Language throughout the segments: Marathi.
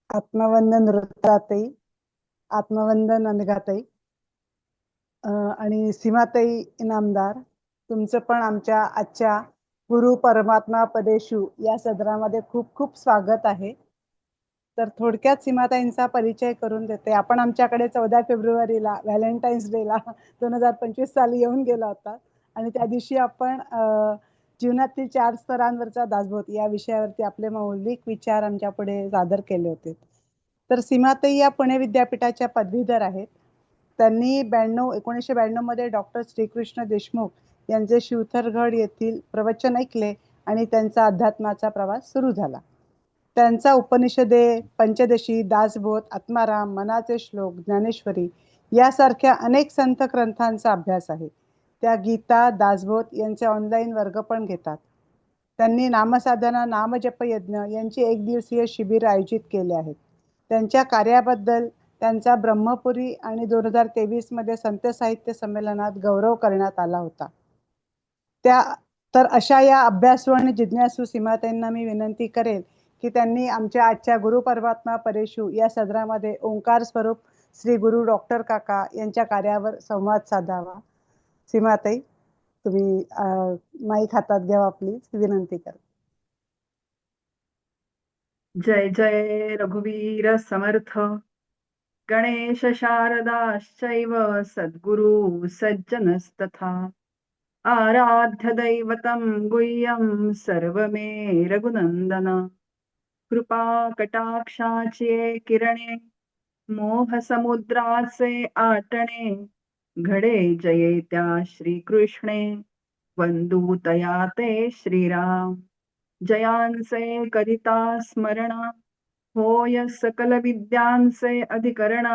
आत्मवंदन नृत्याताई, आत्मवंदन अनघाताई आणि सीमाताई इनामदार. तुमचं पण आमच्या आजच्या गुरु परमात्मा पदेशू या सदरामध्ये खूप खूप स्वागत आहे. तर थोडक्यात सीमाताईंचा परिचय करून देते. आपण आमच्याकडे 14 फेब्रुवारीला व्हॅलेंटाईन्स डेला 2025 साली येऊन गेला होता आणि त्या दिवशी आपण जीवनातील 4 स्तरांवरचा दासबोध या विषयावरती आपले मौलिक विचार आमच्या पुढे सादर केले होते. तर सीमाताई या पुणे विद्यापीठाच्या पदवीधर आहेत. त्यांनी 1992 मध्ये डॉक्टर श्रीकृष्ण देशमुख यांचे शिवथरगड येथील प्रवचन ऐकले आणि त्यांचा अध्यात्माचा प्रवास सुरू झाला. त्यांचा उपनिषदे, पंचदशी, दासबोध, आत्माराम, मनाचे श्लोक, ज्ञानेश्वरी यासारख्या अनेक संत ग्रंथांचा अभ्यास आहे. त्या गीता, दासबोध यांचे ऑनलाईन वर्ग पण घेतात. त्यांनी नामसाधना, नामजप यज्ञ यांची 1 दिवसीय शिबिर आयोजित केले आहेत. त्यांच्या कार्याबद्दल त्यांचा ब्रह्मपुरी आणि 2023 मध्ये संत साहित्य संमेलनात गौरव करण्यात आला होता. तर अशा या अभ्यासू आणि जिज्ञासू सीमाताईंना मी विनंती करेल की त्यांनी आमच्या आजच्या गुरु परमात्मा परेशू या सदरामध्ये ओंकार स्वरूप श्री गुरु डॉक्टर काका यांच्या कार्यावर संवाद साधावा. सीमाताई, तुम्ही माईक हातात घ्यावा प्लीज, विनंती कर. जय जय रघुवीर समर्थ. गणेश शारदाश्चैव सद्गुरु सज्जनस्तथा. आराध्य दैवतं गुह्यं सर्वमे रघुनंदन. कृपा कटाक्षाचे किरणे मोह समुद्राचे आटणे. घडे जये त्या श्रीकृष्णे वंदू तया ते श्रीराम. जयांचे करिता स्मरण होय सकल विद्यांचे अधिकरण.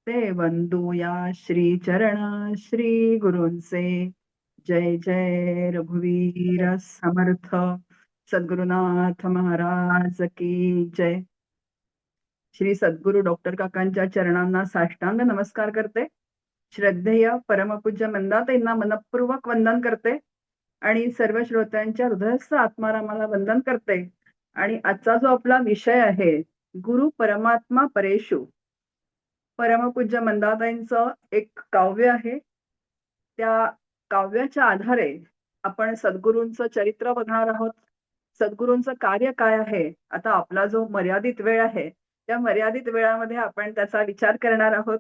ते वंदूया श्री चरण श्री गुरूंचे. जय जय रघुवीर समर्थ. सद्गुरुनाथ महाराज की जय. श्री सद्गुरु डॉक्टर काकांच्या चरणांना साष्टांग नमस्कार करते. श्रद्धेय परमपूज्य मंदाताईंना मनपूर्वक वंदन करते आणि सर्व श्रोत्यांच्या हृदयस्थ आत्मारामाला वंदन करते. आणि आजचा जो आपला विषय आहे गुरु परमात्मा परेशू, परमपूज्य मंदाताईंचं एक काव्य आहे. त्या काव्याच्या आधारे आपण सद्गुरूंचं चरित्र बघणार आहोत. सद्गुरूंचं कार्य काय आहे. आता आपला जो मर्यादित वेळ आहे त्या मर्यादित वेळामध्ये आपण त्याचा विचार करणार आहोत.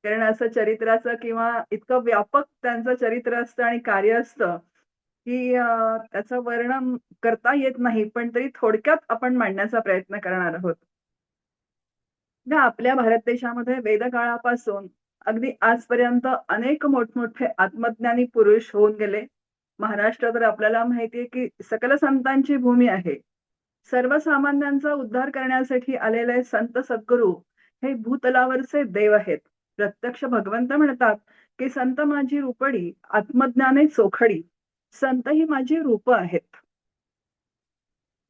कारण असं चरित्राचं किंवा इतकं व्यापक त्यांचं चरित्र असतं आणि कार्य असतं की त्याचं वर्णन करता येत नाही, पण तरी थोडक्यात आपण मांडण्याचा प्रयत्न करणार आहोत. आपल्या भारत देशामध्ये वेदकाळापासून अगदी आजपर्यंत अनेक मोठमोठे आत्मज्ञानी पुरुष होऊन गेले. महाराष्ट्र तर आपल्याला माहितीये की सकल संतांची भूमी आहे. सर्वसामान्यांचा उद्धार करण्यासाठी आलेले संत सद्गुरू हे भूतलावरचे देव आहेत. प्रत्यक्ष भगवंत म्हणतात की संत माझी रूपडी, आत्मज्ञाने चोखडी. संत ही माझी रूप आहेत.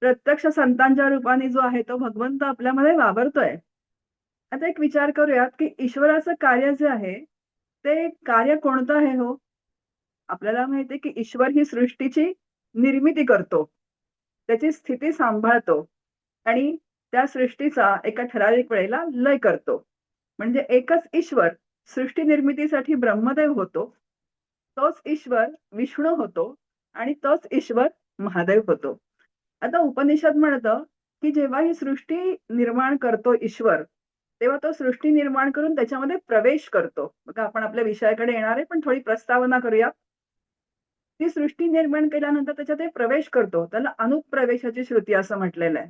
प्रत्यक्ष संतांच्या रूपाने जो आहे तो भगवंत आपल्यामध्ये वावरतोय. आता एक विचार करूयात की ईश्वराचं कार्य जे आहे ते कार्य कोणतं आहे हो. आपल्याला माहितीये की ईश्वर ही सृष्टीची निर्मिती करतो, त्याची स्थिती सांभाळतो आणि त्या सृष्टीचा एका ठराविक वेळेला लय करतो. म्हणजे एकच ईश्वर सृष्टी निर्मितीसाठी ब्रह्मदेव होतो, तोच ईश्वर विष्णू होतो आणि तोच ईश्वर महादेव होतो. आता उपनिषद म्हणतं की जेव्हा ही सृष्टी निर्माण करतो ईश्वर, तेव्हा तो सृष्टी निर्माण करून त्याच्यामध्ये प्रवेश करतो. बघा, आपण आपल्या विषयाकडे येणार आहे, पण थोडी प्रस्तावना करूया. ती सृष्टी निर्माण केल्यानंतर त्याच्यात ते प्रवेश करतो, त्याला अनुप्रवेशाची श्रुती असं म्हटलेलं आहे.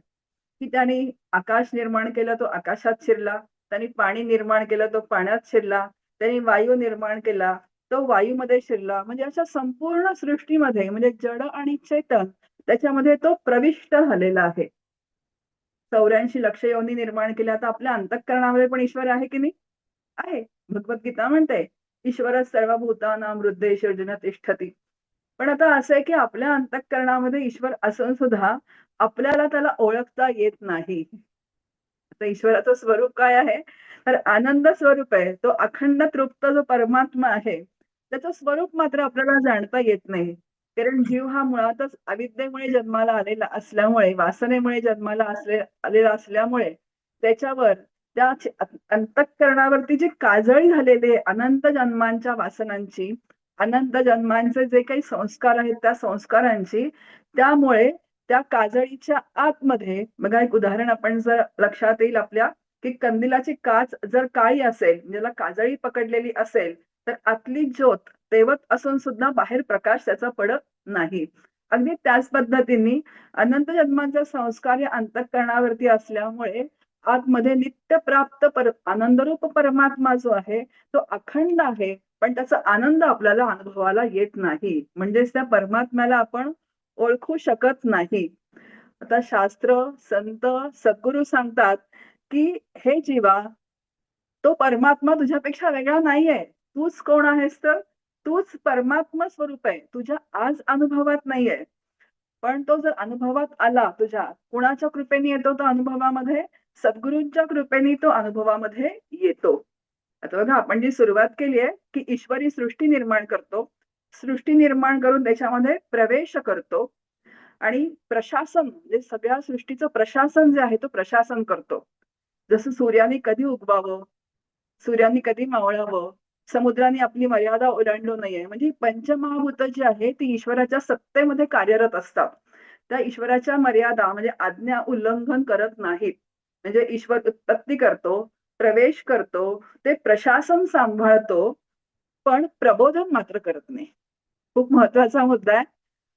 की त्याने आकाश निर्माण केलं, तो आकाशात शिरला. त्यांनी पाणी निर्माण केलं, तो पाण्यात शिरला. त्यांनी वायू निर्माण केला, तो वायूमध्ये शिरला. म्हणजे अशा संपूर्ण सृष्टीमध्ये म्हणजे जड आणि चेतन त्याच्यामध्ये तो प्रविष्ट झालेला आहे. 84 लक्ष योनी निर्माण केल्या. आता आपल्या अंतःकरणामध्ये पण ईश्वर आहे की नाही? आहे. भगवद्गीता म्हणते ईश्वर सर्वभूतानां हृदयेषु तिष्ठती. पण आता असं आहे की आपल्या अंतःकरणामध्ये ईश्वर असून सुद्धा आपल्याला त्याला ओळखता येत नाही. आता ईश्वराचं स्वरूप काय आहे तर आनंद स्वरूप आहे. तो अखंड तृप्त जो परमात्मा आहे त्याचं स्वरूप मात्र आपल्याला जाणता येत नाही. कारण जीव हा मुळातच अविद्येमुळे जन्माला आलेला असल्यामुळे, वासनेमुळे जन्माला आलेला असल्यामुळे त्याच्यावर त्या अंतःकरणावरती जी काजळी झालेली आहे अनंत जन्मांच्या वासनांची, अनंत जन्मांचे जे काही संस्कार आहेत त्या संस्कारांची, त्यामुळे त्या काजळीच्या आतमध्ये बघा, एक उदाहरण आपण जर लक्षात येईल आपल्या, की कंदिलाची काच जर काळी असेल, ज्याला काजळी पकडलेली असेल, तर आतली ज्योत तेवत असून सुद्धा बाहेर प्रकाश त्याचा पडत नाही. अगदी त्याच पद्धतीने अनंत जन्मांचा संस्कार या अंतःकरणावरती असल्यामुळे आतमध्ये नित्य प्राप्त आनंदरूप परमात्मा जो आहे तो अखंड आहे, पण त्याचा आनंद आपल्याला अनुभवाला येत नाही. म्हणजेच त्या परमात्म्याला आपण ओळखू शकत नाही. आता शास्त्र, संत, सद्गुरू सांगतात की हे जीवा, तो परमात्मा तुझ्यापेक्षा वेगळा नाहीये. तूच कोण आहेस तर? तूच परमात्मा स्वरूप आहे. तुझ्या आज अनुभवात नाहीये. पण तो जर अनुभवात आला तुझ्या, कुणाच्या कृपेने येतो तो अनुभवामध्ये? सद्गुरूंच्या कृपेने तो अनुभवामध्ये येतो. आता बघा, आपण जी सुरुवात केली आहे की ईश्वरी सृष्टी निर्माण करतो, सृष्टी निर्माण करून त्याच्यामध्ये प्रवेश करतो आणि प्रशासन, म्हणजे सगळ्या सृष्टीचं प्रशासन जे आहे तो प्रशासन करतो. जसं सूर्याने कधी उगवावं, सूर्याने कधी मावळावं, समुद्राने आपली मर्यादा ओलांडू नये, म्हणजे पंचमहाभूत जी आहे ती ईश्वराच्या सत्तेमध्ये कार्यरत असतात. त्या ईश्वराच्या मर्यादा म्हणजे आज्ञा उल्लंघन करत नाहीत. म्हणजे ईश्वर उत्पत्ती करतो, प्रवेश करतो, ते प्रशासन सांभाळतो, पण प्रबोधन मात्र करत नाही. खूप महत्वाचा मुद्दा आहे.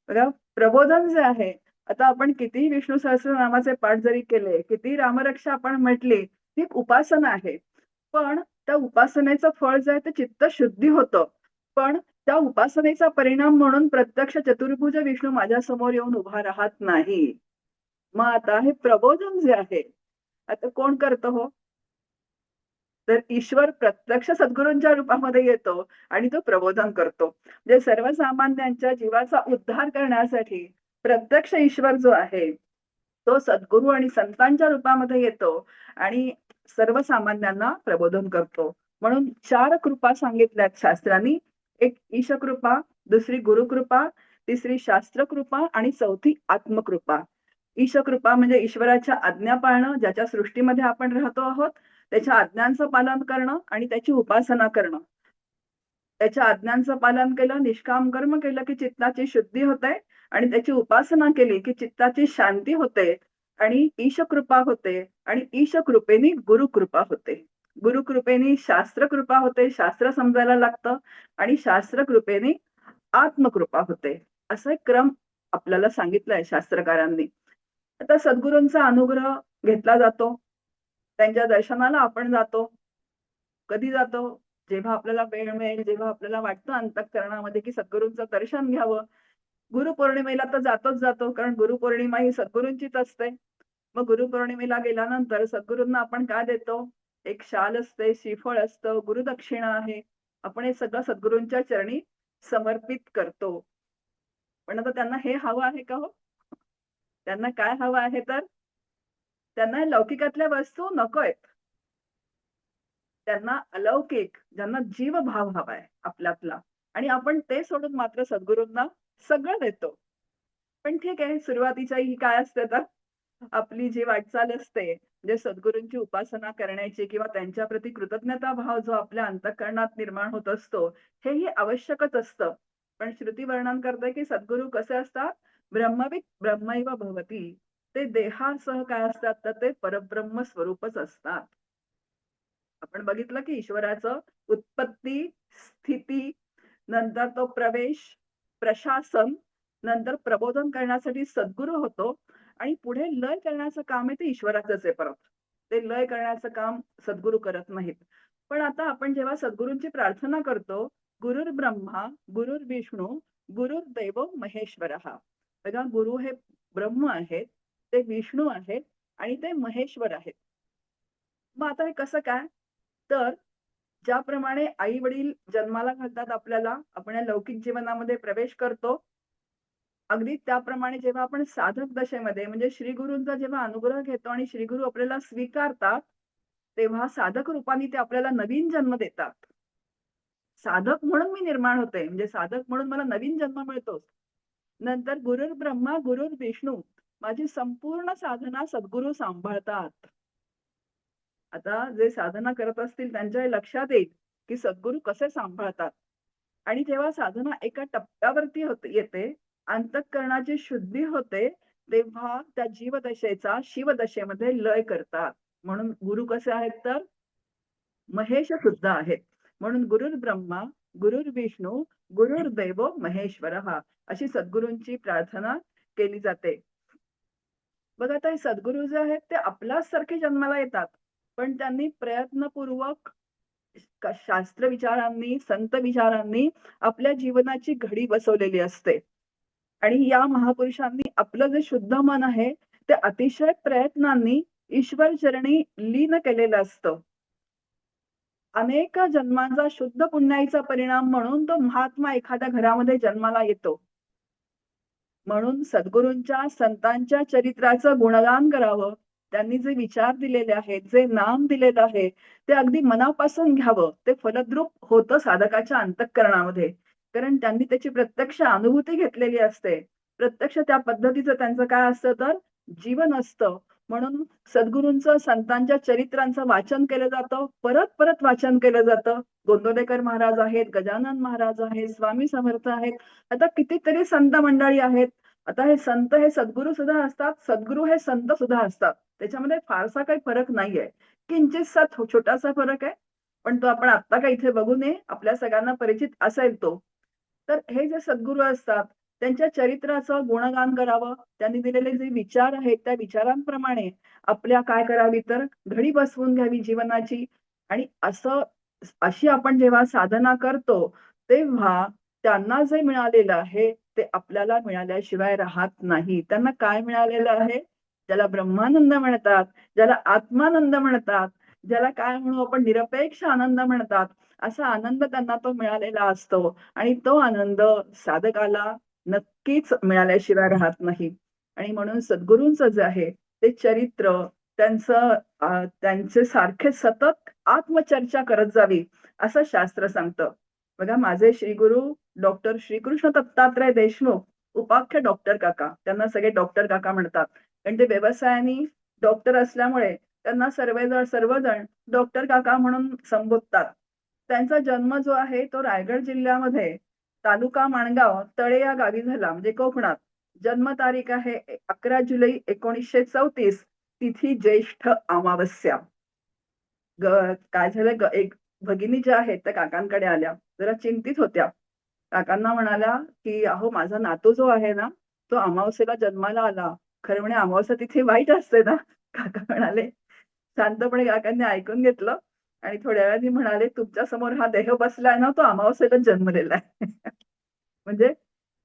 बघा, प्रबोधन जे आहे, आता आपण कितीही विष्णू सहस्रनामाचे पाठ जरी केले, किती रामरक्षा आपण म्हटली, ती एक उपासना आहे. पण त्या उपासनेचं फळ जे आहे ते चित्तशुद्धी होतं. पण त्या उपासनेचा परिणाम म्हणून प्रत्यक्ष चतुर्भुज विष्णू माझ्या समोर येऊन उभा राहत नाही. मग आता हे प्रबोधन जे आहे, आता कोण करतं हो? तर ईश्वर प्रत्यक्ष सद्गुरूंच्या रूपामध्ये येतो आणि तो प्रबोधन करतो. म्हणजे सर्वसामान्यांच्या जीवाचा उद्धार करण्यासाठी प्रत्यक्ष ईश्वर जो आहे, तो सद्गुरू आणि संतांच्या रूपामध्ये येतो आणि सर्वसामान्यांना प्रबोधन करतो. म्हणून 4 कृपा सांगितल्यात शास्त्रांनी. एक ईशकृपा, दुसरी गुरुकृपा, तिसरी शास्त्रकृपा आणि चौथी आत्मकृपा. ईशकृपा म्हणजे ईश्वराच्या आज्ञा पाळणं, ज्याच्या सृष्टीमध्ये आपण राहतो आहोत, त्याच्या आज्ञांचं पालन करणं आणि त्याची उपासना करणं. त्याच्या आज्ञांचं पालन केलं, निष्काम कर्म केलं की चित्ताची शुद्धी होते आणि त्याची उपासना केली की चित्ताची शांती होते आणि ईशकृपा होते आणि ईशकृपेने गुरुकृपा होते. गुरुकृपेने शास्त्रकृपा होते, शास्त्र समजायला लागतं आणि शास्त्रकृपेने आत्मकृपा होते. असा एक क्रम आपल्याला सांगितलाय शास्त्रकारांनी. आता सद्गुरूंचा अनुग्रह घेतला जातो. त्यांच्या दर्शनाला आपण जातो. कधी जातो? जेव्हा आपल्याला वेळ मिळेल, जेव्हा आपल्याला वाटतं अंतःकरणामध्ये की सद्गुरूंचं दर्शन घ्यावं. गुरुपौर्णिमेला तर जातोच जातो, कारण गुरुपौर्णिमा ही सद्गुरूंचीच असते. मग गुरुपौर्णिमेला गेल्यानंतर सद्गुरूंना आपण काय देतो? एक शाल असते, श्रीफळ असतं, गुरुदक्षिणा आहे. आपण हे सगळं सद्गुरूंच्या चरणी समर्पित करतो. पण आता त्यांना हे हवं आहे का हो? त्यांना काय हवं आहे तर? त्यांना लौकिकातल्या वस्तू नकोयत. त्यांना अलौकिक, ज्यांना जीवभाव हवाय आपल्यातला, आणि आपण ते सोडून मात्र सद्गुरूंना सगळं देतो. पण ठीक आहे, सुरुवातीच्या ही काय असते तर आपली जी वाटचाल असते, म्हणजे सद्गुरूंची उपासना करण्याची किंवा त्यांच्या प्रती कृतज्ञता भाव जो आपल्या अंतःकरणात निर्माण होत असतो, हेही आवश्यकच असतं. पण श्रुती वर्णन करते की सद्गुरू कसे असतात? ब्रह्मविद ब्रह्मैव भवती. ते देहासह काय असतात तर ते परब्रह्म स्वरूपच असतात. आपण बघितलं की ईश्वराचं उत्पत्ती, स्थिती, नंतर तो प्रवेश, प्रशासन, नंतर प्रबोधन करण्यासाठी सद्गुरू होतो आणि पुढे लय करण्याचं काम आहे ते ईश्वराचंच आहे परत. ते लय करण्याचं काम सद्गुरू करत नाहीत. पण आता आपण जेव्हा सद्गुरूंची प्रार्थना करतो, गुरुर् ब्रह्मा, गुरुर् विष्णू, गुरुर्दैव महेश्वरः. बघा, गुरु हे ब्रह्म आहेत, ते विष्णू आहेत आणि ते महेश्वर आहेत. मग आता हे कसं काय? तर ज्याप्रमाणे आई-वडील जन्माला घालतात आपल्याला, आपण या लौकिक जीवनामध्ये प्रवेश करतो. अगदी त्याप्रमाणे जेव्हा आपण साधक दशेमध्ये म्हणजे श्री गुरूंचा जेव्हा अनुग्रह घेतो आणि श्री गुरु आपल्याला स्वीकारतात, तेव्हा साधक रूपाने ते आपल्याला नवीन जन्म देतात. साधक म्हणून मी निर्माण होते, म्हणजे साधक म्हणून मला नवीन जन्म मिळतो. नंतर गुरुर् ब्रह्मा, गुरुर् विष्णू, माझी संपूर्ण साधना सद्गुरू सांभाळतात. आता जे साधना करत असतील त्यांच्या हे लक्षात येईल की सद्गुरू कसे सांभाळतात. आणि जेव्हा साधना एका टप्प्यावरती येते, अंतःकरणाची शुद्धी होते, तेव्हा त्या जीवदशेचा शिवदशेमध्ये लय करतात. म्हणून गुरु कसे आहेत तर महेश सुद्धा आहेत. म्हणून गुरुर् ब्रह्मा, गुरुर् विष्णू, गुरुर्देव महेश्वरः अशी सद्गुरूंची प्रार्थना केली जाते. बघा आता हे सद्गुरू जे आहेत ते आपल्याच सारखे जन्माला येतात. पण त्यांनी प्रयत्नपूर्वक शास्त्र विचारांनी, संत विचारांनी आपल्या जीवनाची घडी बसवलेली असते. आणि या महापुरुषांनी आपलं जे शुद्ध मन आहे, ते अतिशय प्रयत्नांनी ईश्वर चरणी लीन केलेलं असतं. अनेक जन्मांचा शुद्ध पुण्याईचा परिणाम म्हणून तो महात्मा एखाद्या घरामध्ये जन्माला येतो. म्हणून सद्गुरूंच्या, संतांच्या चरित्राचं गुणगान करावं. त्यांनी जे विचार दिलेले आहेत, जे नाम दिलेलं आहे, ते अगदी मनापासून घ्यावं. ते फलद्रूप होतं साधकाच्या अंतःकरणामध्ये. कारण त्यांनी त्याची प्रत्यक्ष अनुभूती घेतलेली असते. प्रत्यक्ष त्या पद्धतीचं त्यांचं काय असतं तर जीवन असतं. म्हणून सद्गुरूंचं, संतांच्या चरित्रांचं वाचन केलं जातं. परत वाचन केलं जातं. गोंदवलेकर महाराज आहेत, गजानन महाराज आहेत, स्वामी समर्थ आहेत. आता कितीतरी संत मंडळी आहेत. आता हे संत हे सद्गुरू सुद्धा असतात, सद्गुरू हे संत सुद्धा असतात. त्याच्यामध्ये फारसा काही फरक नाहीये. किंचितसा छोटासा फरक आहे. पण तो आपण आत्ता काय इथे बघू नये. आपल्या सगळ्यांना परिचित असेल तो. तर हे जे सद्गुरू असतात, त्यांच्या चरित्राचं गुणगान करावं. त्यांनी दिलेले जे विचार आहेत, त्या विचारांप्रमाणे आपल्या काय करावी तर घडी बसवून घ्यावी जीवनाची. आणि अशी आपण जेव्हा साधना करतो, तेव्हा त्यांना जे मिळालेलं आहे, ते आपल्याला मिळाल्याशिवाय राहत नाही. त्यांना काय मिळालेलं आहे? ज्याला ब्रह्मानंद म्हणतात, ज्याला आत्मानंद म्हणतात, ज्याला काय म्हणू आपण निरपेक्ष आनंद म्हणतात. असा आनंद त्यांना तो मिळालेला असतो आणि तो आनंद साधकाला नक्कीच मिळाल्याशिवाय राहत नाही. आणि म्हणून सद्गुरूंचं जे आहे ते चरित्र त्यांचे सारखे सतत आत्मचर्चा करत जावी असं शास्त्र सांगतं. बघा माझे श्रीगुरु डॉक्टर श्रीकृष्ण दत्तात्रय देशमुख, उपाख्य डॉक्टर काका. त्यांना सगळे डॉक्टर काका म्हणतात. कारण ते व्यवसायाने डॉक्टर असल्यामुळे त्यांना सर्वजण डॉक्टर काका म्हणून संबोधतात. त्यांचा जन्म जो आहे तो रायगड जिल्ह्यामध्ये तालुका माणगाव तळे या गावी झाला म्हणजे कोकणात. जन्मतारीख आहे 11 जुलै 1934. तिथी ज्येष्ठ अमावस्या. काय झालं एक भगिनी ज्या आहेत त्या काकांकडे आल्या. जरा चिंतित होत्या. काकांना म्हणाल्या, की "अहो माझा नातू जो आहे ना, तो अमावस्येला जन्माला आला." खरं म्हणजे अमावस्या तिथे वाईट असते ना? काका म्हणाले. शांतपणे काकांनी ऐकून घेतलं आणि थोड्या वेळाने म्हणाले, "तुमच्या समोर हा देह बसलाय ना, तो अमावस्येलाच जन्मलेला आहे." म्हणजे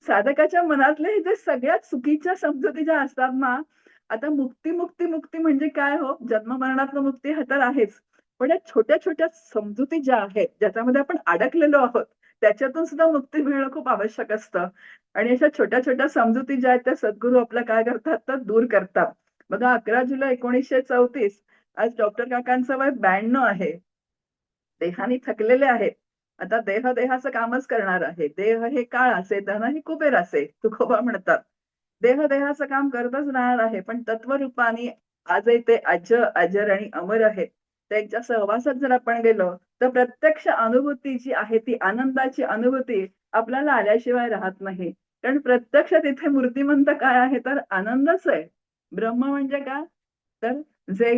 साधकाच्या मनातले हे जे सगळ्यात चुकीच्या समजुती ज्या असतात ना, आता मुक्ती म्हणजे काय हो? जन्म-मरणातनं मुक्ती हा तर आहेच. पण या छोट्या-छोट्या समजुती ज्या आहेत, ज्याच्यामध्ये आपण अडकलेलो आहोत, त्याच्यातून सुद्धा मुक्ती मिळणं खूप आवश्यक असतं. आणि अशा छोट्या-छोट्या समजुती ज्या आहेत, त्या सद्गुरू आपल्या काय करतात तर दूर करतात. बघा 11 जुलै 1934 आज डॉक्टर काकांचं वय 92 आहे. देहाने थकलेले आहेत. आता देह देहाचं कामच करणार आहे. देह हे काळाचे, धन हे कुबेराचे, तुकोबा म्हणतात. देह देहाचं काम करतच राहणार आहे. पण तत्वरूपाने आजही ते अजर आणि अमर आहेत. त्यांच्या सहवासात जर आपण गेलो, तर प्रत्यक्ष अनुभूती जी आहे ती आनंदाची अनुभूती आपल्याला आल्याशिवाय राहत नाही. कारण प्रत्यक्ष तिथे मूर्तिमंत काय आहे तर आनंदच आहे. ब्रह्म म्हणजे काय? तर जे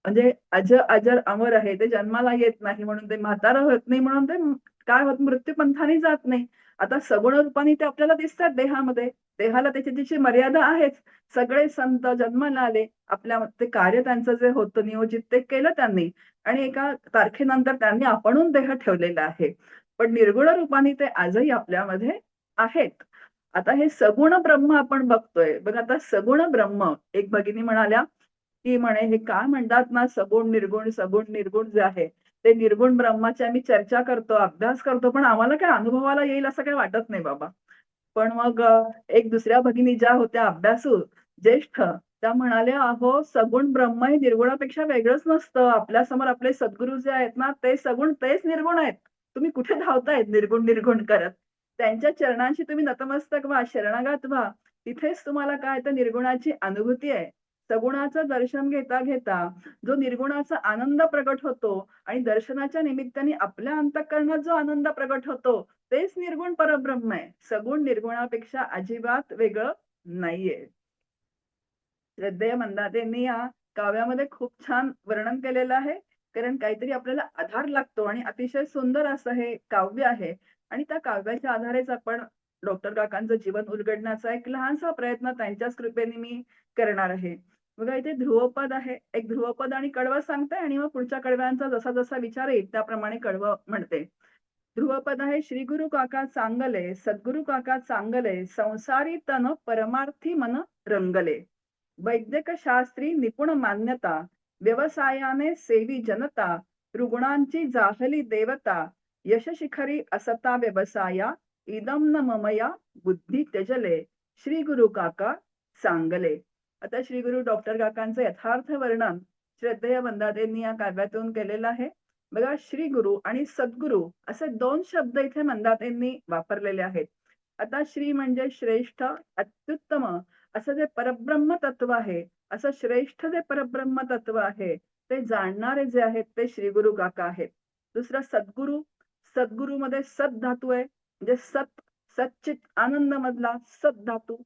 म्हणजे अजर अमर आहे. ते जन्माला येत नाही म्हणून ते म्हातारं होत नाही म्हणून ते काय होत मृत्यूपंथाने जात नाही. आता सगुण रूपाने ते आपल्याला दिसतात देहामध्ये. देहाला त्याची मर्यादा आहेच. सगळे संत जन्माला आले. आपल्या ते कार्य त्यांचं जे होतं नियोजित ते केलं त्यांनी आणि एका तारखेनंतर त्यांनी आपणहून देह ठेवलेला आहे. पण निर्गुण रूपाने ते आजही आपल्यामध्ये आहेत. आता हे सगुण ब्रह्म आपण बघतोय. बघा आता सगुण ब्रह्म एक भगिनी म्हणाल्या, की म्हणे हे काय म्हणतात ना सगुण निर्गुण जे आहे, ते निर्गुण ब्रह्माची आम्ही चर्चा करतो, अभ्यास करतो, पण आम्हाला काय अनुभवाला येईल असं काही वाटत नाही बाबा. पण मग एक दुसऱ्या भगिनी ज्या होत्या अभ्यासू, ज्येष्ठ, त्या म्हणाल्या, "अहो सगुण ब्रह्म हे निर्गुणापेक्षा वेगळंच नसतं. आपल्यासमोर आपले सद्गुरू जे आहेत ना, ते सगुण तेच निर्गुण आहेत. तुम्ही कुठे धावतायत निर्गुण करत. त्यांच्या चरणांशी तुम्ही नतमस्तक व्हा, शरणागत व्हा. तिथेच तुम्हाला काय तर निर्गुणाची अनुभूती आहे." सगुणाचं दर्शन घेता घेता जो निर्गुणाचा आनंद प्रगट होतो आणि दर्शनाच्या निमित्ताने आपल्या अंतःकरणात जो आनंद प्रगट होतो तेच निर्गुण परब्रह्म आहे. सगुण निर्गुणापेक्षा अजिबात वेगळं नाहीये. श्रद्धेय मंदातेंनी या काव्यामध्ये खूप छान वर्णन केलेलं आहे. कारण काहीतरी आपल्याला आधार लागतो आणि अतिशय सुंदर असं हे काव्य आहे. आणि त्या काव्याच्या आधारेच आपण डॉक्टर काकांचं जीवन उलगडण्याचा एक लहानसा प्रयत्न त्यांच्याच कृपेने मी करणार आहे. बघा इथे ध्रुवपद आहे. एक ध्रुवपद आणि कडवं सांगते आणि मग पुढच्या कडव्यांचा जसा जसा विचार येईल त्याप्रमाणे कडवं म्हणते. ध्रुवपद आहे. श्री गुरु काका चांगले, सद्गुरु काका चांगले, संसारी तन परमार्थी मन रंगले. वैद्यक शास्त्री निपुण मान्यता, व्यवसायाने सेवी जनता, रुग्णांची जाहली देवता, यश शिखरी असता व्यवसाया, इदम न ममया बुद्धी त्यजले, श्री गुरु काका सांगले. आता श्री गुरु डॉक्टर काकांचं यथार्थ वर्णन श्रद्धेय मंदादेंनी या काव्यातून केलेलं आहे. बघा, श्री गुरु आणि सद्गुरु असे दोन शब्द इथे मंदादेंनी वापरलेले आहेत. आता श्री म्हणजे श्रेष्ठ, अत्युत्तम असं जे परब्रह्म तत्व आहे, असं श्रेष्ठ जे परब्रह्म तत्व आहे, ते जाणणारे जे आहेत ते श्री गुरु काका आहेत. दुसरं सद्गुरु. सद्गुरुमध्ये सत धातू आहे. म्हणजे सत, सच्चित आनंद मधला सत धातू.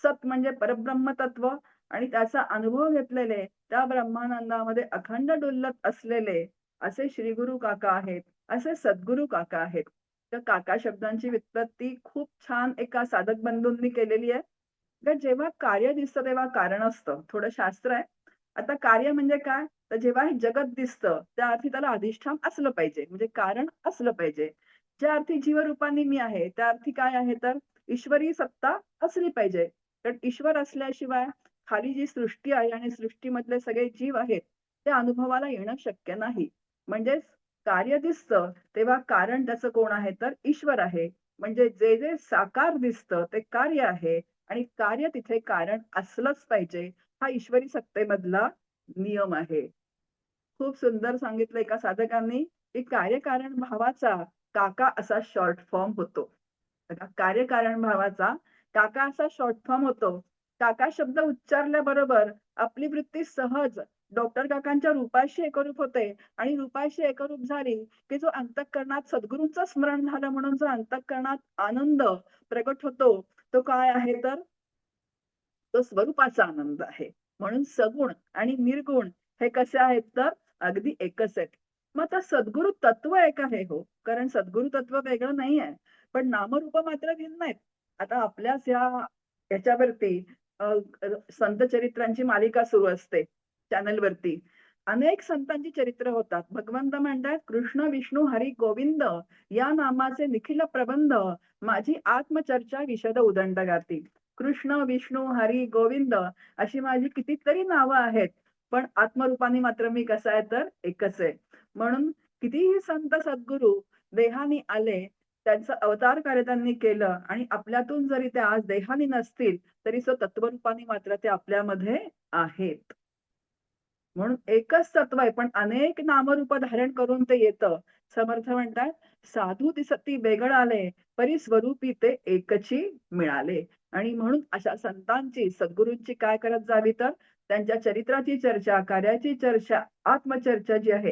सत म्हणजे परब्रह्म तत्व आणि त्याचा अनुभव घेतलेले, त्या ब्रह्मानंदामध्ये अखंड डुलत असलेले असे श्री गुरु काका आहेत, असे सद्गुरु काका आहेत. तर काका शब्दांची व्युत्पत्ती खूप छान एका साधक बंधूंनी केलेली आहे. तर जेव्हा कार्य दिसतं तेव्हा कारण असतं. थोडं शास्त्र आहे. आता कार्य म्हणजे काय? तर जेव्हा हे जगत दिसतं त्या अर्थी त्याला अधिष्ठान असलं पाहिजे, म्हणजे कारण असलं पाहिजे. ज्या अर्थी जीवरूपाने मी आहे त्या अर्थी काय आहे तर ईश्वरी सत्ता असली पाहिजे. कारण ईश्वर असल्याशिवाय खाली जी सृष्टी आहे आणि सृष्टीमधले सगळे जीव आहेत ते अनुभवाला येणं शक्य नाही. म्हणजेच कार्य दिसतं तेव्हा कारण त्याचं कोण आहे तर ईश्वर आहे. म्हणजे जे जे साकार दिसतं ते कार्य आहे आणि कार्य तिथे कारण असलंच पाहिजे, हा ईश्वरी सत्तेमधला नियम आहे. खूप सुंदर सांगितलं एका साधकांनी की कार्यकारण भावाचा काका असा शॉर्ट फॉर्म होतो. बघा, कार्यकारण भावाचा काका असा शॉर्ट फॉर्म होतो. काका शब्द उच्चारल्याबरोबर आपली वृत्ती सहज डॉक्टर काकांच्या रूपाशी एकरूप होते आणि रूपाशी एकरूप झाली की जो अंतःकरणात सद्गुरूंचं स्मरण झालं म्हणून जो अंतःकरणात आनंद प्रगट होतो तो काय आहे तर तो स्वरूपाचा आनंद आहे. म्हणून सगुण आणि निर्गुण हे कसे आहेत तर अगदी एकच आहेत. मग आता सद्गुरु तत्व एक आहे हो, कारण सद्गुरु तत्व वेगळं नाही आहे, पण नामरूप मात्र भिन्न आहेत. आता आपल्याच याच्यावरती संत चरित्रांची मालिका सुरू असते चॅनलवरती. अनेक संतांची चरित्र होतात. भगवंत म्हणतात कृष्ण विष्णू हरी गोविंद या नामाचे निखिल प्रबंध, माझी आत्मचर्चा विशद उदंड गाती. कृष्ण, विष्णू, हरी, गोविंद अशी माझी कितीतरी नावं आहेत. पण आत्मरूपाने मात्र मी कसा आहे तर एकच आहे. म्हणून कितीही संत सद्गुरू देहानी आले, त्यांचं अवतार कार्य त्यांनी केलं आणि आपल्यातून जरी ते आज देहानी नसतील तरी तत्वरूपाने मात्र ते आपल्यामध्ये आहेत. म्हणून एकच तत्व आहे पण अनेक नामरूप धारण करून ते येतं. समर्थ म्हणतात साधू दिसती वेगळ आले, परी स्वरूपी ते एकची मिळाले. आणि म्हणून अशा संतांची सद्गुरूंची काय करत जावी तर त्यांच्या चरित्राची चर्चा, कार्याची चर्चा, आत्मचर्चा जी आहे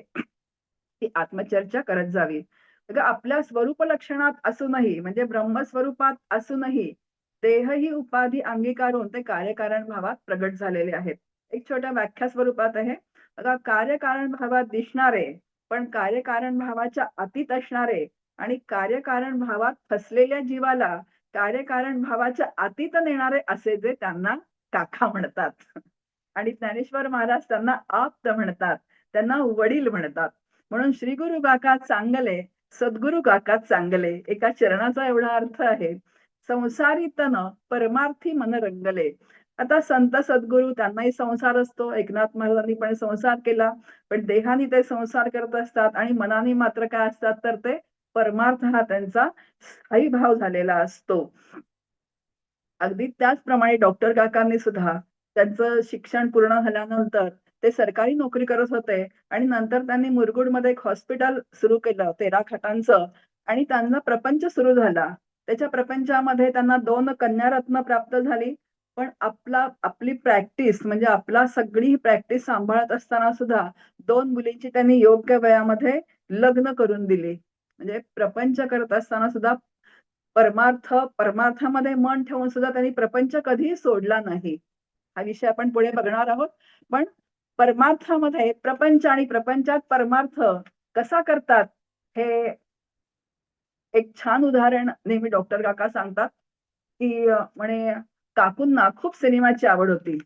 ती आत्मचर्चा करत जावी. बघा, आपल्या स्वरूप लक्षणात असूनही म्हणजे ब्रह्मस्वरूपात असूनही देह ही उपाधी अंगीकारून ते कार्यकारण भावात प्रगट झालेले आहेत. एक छोट्या व्याख्या स्वरूपात आहे. बघा, कार्यकारण भावात दिसणारे पण कार्यकारण भावाच्या अतीत असणारे आणि कार्यकारण भावात फसलेल्या जीवाला कार्यकारण भावाच्या अतीत नेणारे असे जे त्यांना काका म्हणतात. आणि ज्ञानेश्वर महाराज त्यांना आप्त म्हणतात, त्यांना वडील म्हणतात. म्हणून श्री गुरु काका चांगले, सद्गुरु काका चांगले एका चरणाचा एवढा अर्थ आहे. संसारी तन परमार्थी मन रंगले. आता संत सद्गुरू त्यांनाही संसार असतो. एकनाथ महाराजांनी पण संसार केला, पण देहानी ते संसार करत असतात आणि मनाने मात्र काय असतात तर ते परमार्थ हा त्यांचा स्थायी भाव झालेला असतो. अगदी त्याचप्रमाणे डॉक्टर काकांनी सुद्धा त्यांचं शिक्षण पूर्ण झाल्यानंतर ते सरकारी नोकरी करत होते आणि नंतर त्यांनी मुरगुडमध्ये एक हॉस्पिटल सुरू केलं 13 खाटांचं आणि त्यांना प्रपंच सुरू झाला. त्याच्या प्रपंचामध्ये त्यांना 2 कन्यारत्न प्राप्त झाली. पण आपली प्रॅक्टिस म्हणजे आपला सगळी प्रॅक्टिस सांभाळत असताना सुद्धा 2 मुलींची त्यांनी योग्य वयामध्ये लग्न करून दिली. म्हणजे प्रपंच करत असताना सुद्धा परमार्थामध्ये मन ठेवून सुद्धा त्यांनी प्रपंच कधीही सोडला नाही. हा विषय आपण पुढे बघणार आहोत. पण परमार्थामध्ये प्रपंच आणि प्रपंचात परमार्थ कसा करतात, हे एक छान उदाहरण नेहमी डॉक्टर काका सांगतात, की म्हणे काकूंना खूप सिनेमाची आवड होती.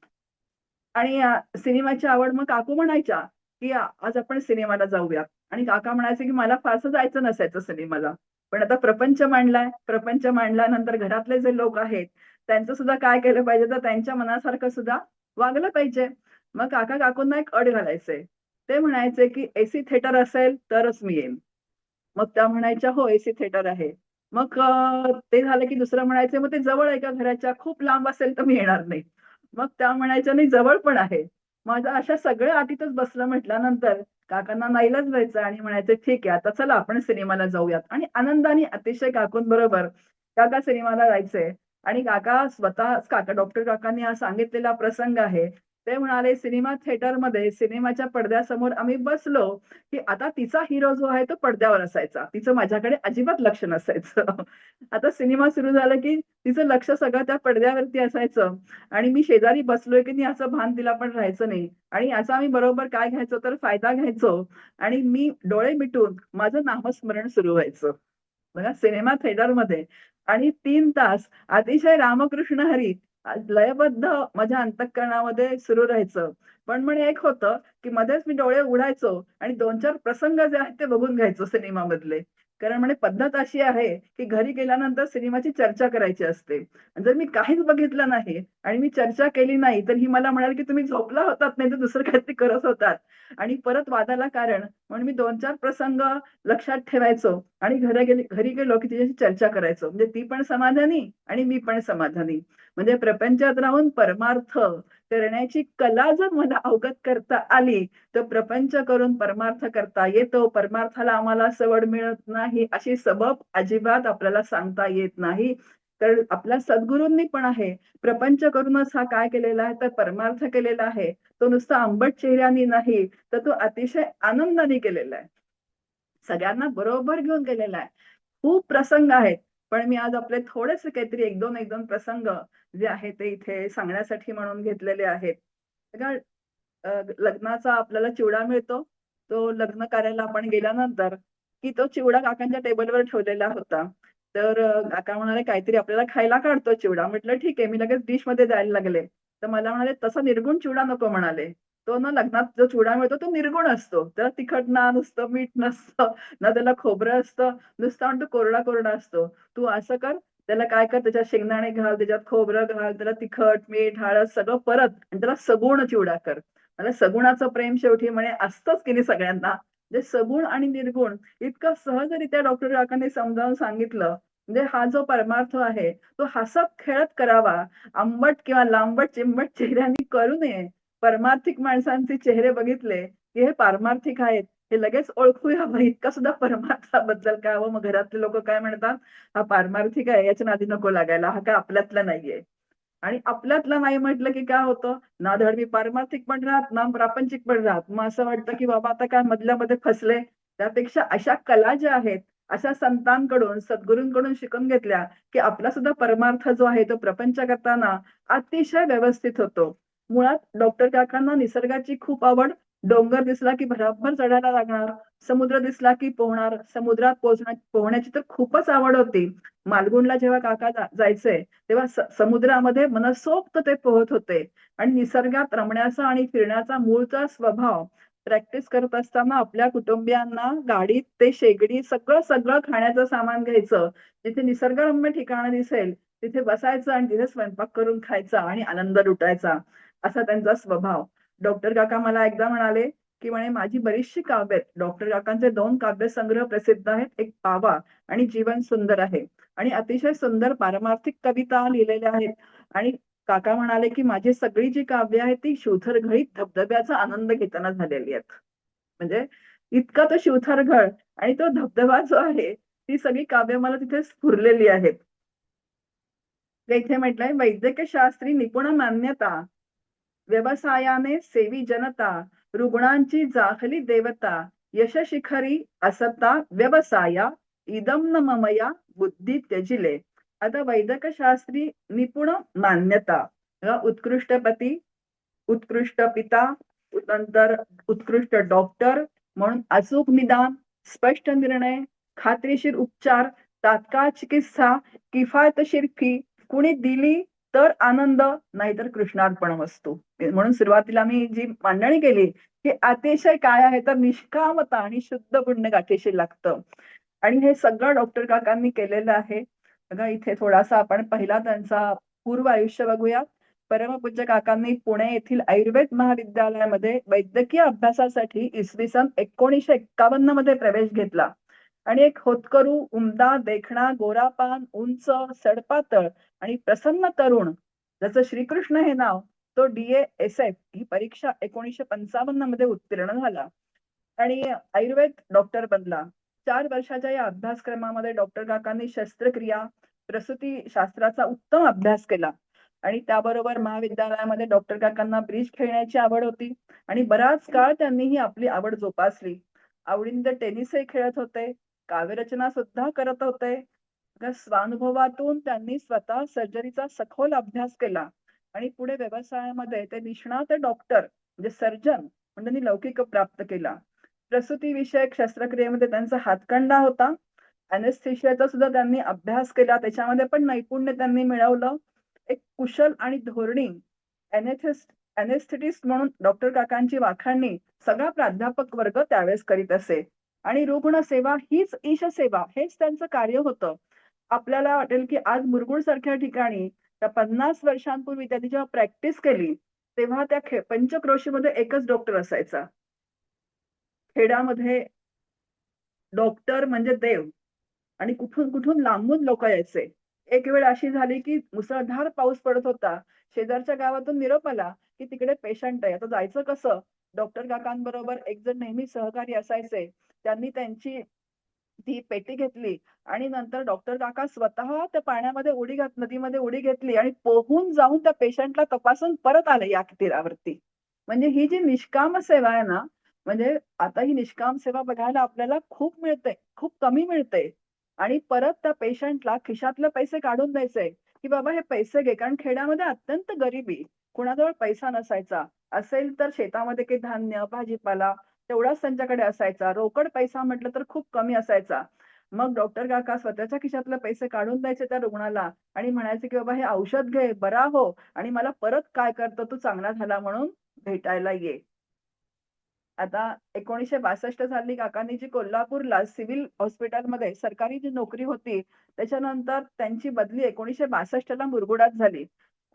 आणि सिनेमाची आवड मग काकू म्हणायच्या, की आज आपण सिनेमाला जाऊया." आणि काका म्हणायचे, की "मला फारसं जायचं नसायचं सिनेमाला. पण आता प्रपंच मांडलाय, प्रपंच मांडल्यानंतर घरातले जे लोक आहेत, त्यांचं सुद्धा काय केलं पाहिजे, तर त्यांच्या मनासारखं सुद्धा वागलं पाहिजे." मग काका-काकूंना एक अट घालायचे. ते म्हणायचे, की "एसी थिएटर असेल तरच मी येईन." मग त्या म्हणायच्या, "हो, एसी थिएटर आहे." मग ते झालं की दुसरं म्हणायचे, "मग ते जवळ आहे का घराच्या? खूप लांब असेल तर मी येणार नाही." मग त्या म्हणायच्या, "नाही, जवळ पण आहे." मग अशा सगळ्या अटीतच बसलं म्हटल्यानंतर काकांना नाईलाज व्हायचं आणि म्हणायचे, "ठीक आहे, आता चला आपण सिनेमाला जाऊयात." आणि आनंदाने अतिशय काकूंबरोबर काका सिनेमाला जायचे आणि काका स्वतः काका डॉक्टर काकांनी हा सांगितलेला प्रसंग आहे. ते म्हणाले, "सिनेमा थिएटरमध्ये सिनेमाच्या पडद्यासमोर आम्ही बसलो, की आता तिचा हिरो जो आहे तो पडद्यावर असायचा. तिचं माझ्याकडे अजिबात लक्ष नसायचं. आता सिनेमा सुरू झाला, की तिचं लक्ष सगळं त्या पडद्यावरती असायचं आणि मी शेजारी बसलोय, की नाही याचं भान तिला पण राहायचं नाही. आणि याचा आम्ही बरोबर काय घ्यायचो तर फायदा घ्यायचो आणि मी डोळे मिटून माझं नामस्मरण सुरू व्हायचं. बघा सिनेमा थिएटरमध्ये आणि 3 तास अतिशय रामकृष्ण हरी लयबद्ध माझ्या अंतःकरणामध्ये सुरू राहायचं. पण म्हणे एक होतं, की मध्येच मी डोळे उघडायचो आणि 2-4 प्रसंग जे आहेत ते बघून घ्यायचो सिनेमामधले. कारण म्हणे पद्धत अशी आहे, की घरी गेल्यानंतर सिनेमाची चर्चा करायची असते. आणि जर मी काहीच बघितलं नाही आणि मी चर्चा केली नाही, तर ही मला म्हणाल, की तुम्ही झोपला होतात, नाही तर दुसरं काहीतरी करत होतात. आणि परत वादाला कारण म्हणून मी 2-4 प्रसंग लक्षात ठेवायचो आणि घरी गेलो, की तिच्याशी चर्चा करायचो. म्हणजे ती पण समाधानी आणि मी पण समाधानी. म्हणजे प्रपंचात राहून परमार्थ करण्याची कला जर मला अवगत करता आली, तर प्रपंच करून परमार्थ करता येतो. परमार्थाला आम्हाला सवड मिळत नाही, अशी सबब अजिबात आपल्याला सांगता येत नाही. तर आपल्या सद्गुरूंनी पण आहे, प्रपंच करूनच हा काय केलेला आहे, तर परमार्थ केलेला आहे. तो नुसता आंबट चेहऱ्याने नाही, तर तो अतिशय आनंदाने केलेला आहे. सगळ्यांना बरोबर घेऊन गेलेला आहे. खूप प्रसंग आहेत. पण मी आज आपले थोडेसे काहीतरी 1-2 प्रसंग जे आहेत ते इथे सांगण्यासाठी म्हणून घेतलेले आहेत. बघा लग्नाचा आपल्याला चिवडा मिळतो. तो लग्न कार्याला आपण गेल्यानंतर, की तो चिवडा काकांच्या टेबलवर ठेवलेला होता. तर काका म्हणाले, "काहीतरी आपल्याला खायला काढतो चिवडा." म्हटलं, "ठीक आहे." मी लगेच डिशमध्ये द्यायला लागले. तर मला म्हणाले, "तसा निर्गुण चिवडा नको." म्हणाले. तो ना लग्नात जो चिवडा मिळतो तो निर्गुण असतो. त्याला तिखट ना नुसतं मीठ नसतं, ना त्याला खोबरं असतं, नुसता म्हणतो कोरडा-कोरडा असतो. तू असं कर, त्याला काय कर त्याच्यात शेंगदाणे घाल, त्याच्यात खोबरं घाल, त्याला तिखट, मीठ, हळद सगळं परत आणि त्याला सगुण चिवडा कर. मला सगुणाचं प्रेम शेवटी म्हणे असतंच की नाही सगळ्यांना. म्हणजे सगुण आणि निर्गुण इतकं सहजरित्या डॉक्टर काकांनी समजावून सांगितलं. म्हणजे हा जो परमार्थ आहे, तो हसत-खेळत करावा. आंबट किंवा लांबट-चिंबट चेहऱ्यांनी करू नये. परमार्थिक माणसांचे चेहरे बघितले, की हे पारमार्थिक आहेत. हे लगेच ओळखूया बा इतका सुद्धा परमार्थाबद्दल काय हो, मग घरातले लोकं काय म्हणतात, "हा पारमार्थिक आहे, याच्या नादी नको लागायला. हा काय आपल्यातला नाहीये." आणि आपल्यातलं नाही म्हटलं की काय होतं, ना धड मी पारमार्थिक पण राहत, ना प्रापंचिक पण राहत. मग असं वाटतं की बाबा आता काय मधल्यामध्ये फसले. त्यापेक्षा अशा कला ज्या आहेत, अशा संतांकडून, सद्गुरूंकडून शिकून घेतल्या, की आपला सुद्धा परमार्थ जो आहे तो प्रपंच करताना अतिशय व्यवस्थित होतो. मुळात डॉक्टर काकांना निसर्गाची खूप आवड. डोंगर दिसला की भराभर चढायला लागणार. समुद्र दिसला की पोहणार. समुद्रात पोहण्याची तर खूपच आवड होती. मालगुणला जेव्हा काका जायचे, तेव्हा समुद्रामध्ये मनसोक्त ते पोहत होते आणि निसर्गात रमण्याचा आणि फिरण्याचा मूळचा स्वभाव प्रॅक्टिस करत असताना आपल्या कुटुंबियांना गाडीत ते शेगडी सगळं खाण्याचं सामान घ्यायचं. जिथे निसर्गरम्य ठिकाण दिसेल तिथे बसायचं आणि तिथे स्वयंपाक करून खायचा आणि आनंद लुटायचा, असा त्यांचा स्वभाव. डॉक्टर काका मला एकदा म्हणाले, की म्हणे माझी बरीचशी काव्य आहेत. डॉक्टर काकांचे 2 काव्यसंग्रह प्रसिद्ध आहेत. एक पावा आणि जीवन सुंदर आहे. आणि अतिशय सुंदर पारमार्थिक कविता लिहिलेल्या आहेत. आणि काका म्हणाले, की माझी सगळी जी काव्य आहेत ती शिवथरघळीत धबधब्याचा आनंद घेताना झालेली आहेत. म्हणजे इतका तो शिवथरघळ आणि तो धबधबा जो आहे, ती सगळी काव्य मला तिथे स्फुरलेली आहेत. तर इथे म्हटलंय वैद्यकीय शास्त्री निपुण मान्यता, व्यवसायाने सेवी जनता, रुग्णांची जाहली देवता, यश शिखरी असता व्यवसाया, इदम न ममया बुद्धी त्यजिले. आता वैद्यकशास्त्री निपुण मान्यता, उत्कृष्ट पती, उत्कृष्ट पिता, नंतर उत्कृष्ट डॉक्टर म्हणून अचूक निदान, स्पष्ट निर्णय, खात्रीशीर उपचार, तात्काळ चिकित्सा, किफायतशीर फी, कुणी दिली तर आनंद, नाहीतर कृष्णार्पण वस्तू. म्हणून सुरुवातीला मी जी मांडणी केली की अतिशय काय आहे तर निष्कामता आणि शुद्ध पुण्य गाठीशी लागतं. आणि हे सगळं डॉक्टर काकांनी केलेलं आहे. बघा इथे थोडासा आपण पहिला त्यांचा पूर्व आयुष्य बघूया. परमपूज्य काकांनी पुणे येथील आयुर्वेद महाविद्यालयामध्ये वैद्यकीय अभ्यासासाठी इसवी सन 1951 मध्ये प्रवेश घेतला आणि एक होतकरू, उमदा, देखणा, गोरापान, उंच, सडपातळ आणि प्रसन्न तरुण, ज्याचं श्रीकृष्ण हे नाव, तो DASF ही परीक्षा 1955 मध्ये उत्तीर्ण झाला आणि आयुर्वेद डॉक्टर बनला. 4 वर्षाच्या या अभ्यासक्रमामध्ये डॉक्टर काकांनी शस्त्रक्रिया, प्रसूती शास्त्राचा उत्तम अभ्यास केला आणि त्याबरोबर महाविद्यालयामध्ये डॉक्टर काकांना ब्रिज खेळण्याची आवड होती आणि बराच काळ त्यांनी ही आपली आवड जोपासली. आवडीने टेनिसही खेळत होते, काव्यरचना सुद्धा करत होते. स्वानुभवातून त्यांनी स्वतः सर्जरीचा सखोल अभ्यास केला आणि पुढे व्यवसायामध्ये ते निष्णात डॉक्टर म्हणजे सर्जन म्हणून त्यांनी लौकिक प्राप्त केला. प्रसूती विषयक शस्त्रक्रियेमध्ये त्यांचा हातखंडा होता. अनेस्थेशियाचा सुद्धा त्यांनी अभ्यास केला, त्याच्यामध्ये पण नैपुण्य त्यांनी मिळवलं. एक कुशल आणि धोरणी अनेस्थेटिस्ट म्हणून डॉक्टर काकांची वाखाणणी सगळा प्राध्यापक वर्ग त्यावेळेस करीत असे. आणि रुग्ण सेवा हीच ईश सेवा, हेच त्यांचं कार्य होतं. आपल्याला वाटेल की आज मुरगुड सारख्या ठिकाणी त्या 50 वर्षांपूर्वी त्यांनी जेव्हा प्रॅक्टिस केली तेव्हा त्या पंचक्रोशीमध्ये एकच डॉक्टर असायचा. खेड्यामध्ये डॉक्टर म्हणजे देव आणि कुठून कुठून लांबून लोक यायचे. एक वेळ अशी झाली की मुसळधार पाऊस पडत होता. शेजारच्या गावातून निरोप आला की तिकडे पेशंट आहे. आता जायचं कसं? डॉक्टर काकांबरोबर एक जण नेहमी सहकारी असायचे. त्यांनी त्यांची ती पेटी घेतली आणि नंतर डॉक्टर काका स्वतः त्या पाण्यामध्ये नदीमध्ये उडी घेतली आणि पोहून जाऊन त्या पेशंटला तपासून परत आले या तीरावरती. म्हणजे ही जी निष्काम सेवा आहे ना, म्हणजे आता ही निष्काम सेवा बघायला आपल्याला खूप मिळते, खूप कमी मिळते. आणि परत त्या पेशंटला खिशातले पैसे काढून द्यायचे की बाबा हे पैसे घे, कारण खेड्यामध्ये अत्यंत गरिबी, कुणाजवळ पैसा नसायचा. असेल तर शेतामध्ये काही धान्य, भाजीपाला तेवढाच त्यांच्याकडे असायचा. रोकड पैसा म्हटलं तर खूप कमी असायचा. मग डॉक्टर काका स्वतःच्या खिशातले पैसे काढून द्यायचे त्या रुग्णाला आणि म्हणायचे की बाबा हे औषध घे, बरा हो आणि मला परत काय करतो तू चांगला झाला म्हणून भेटायला ये. आता 1962 साली काकांनी जी कोल्हापूरला सिव्हिल हॉस्पिटलमध्ये सरकारी जी नोकरी होती, त्याच्यानंतर त्यांची बदली 1962 ला मुरगुडात झाली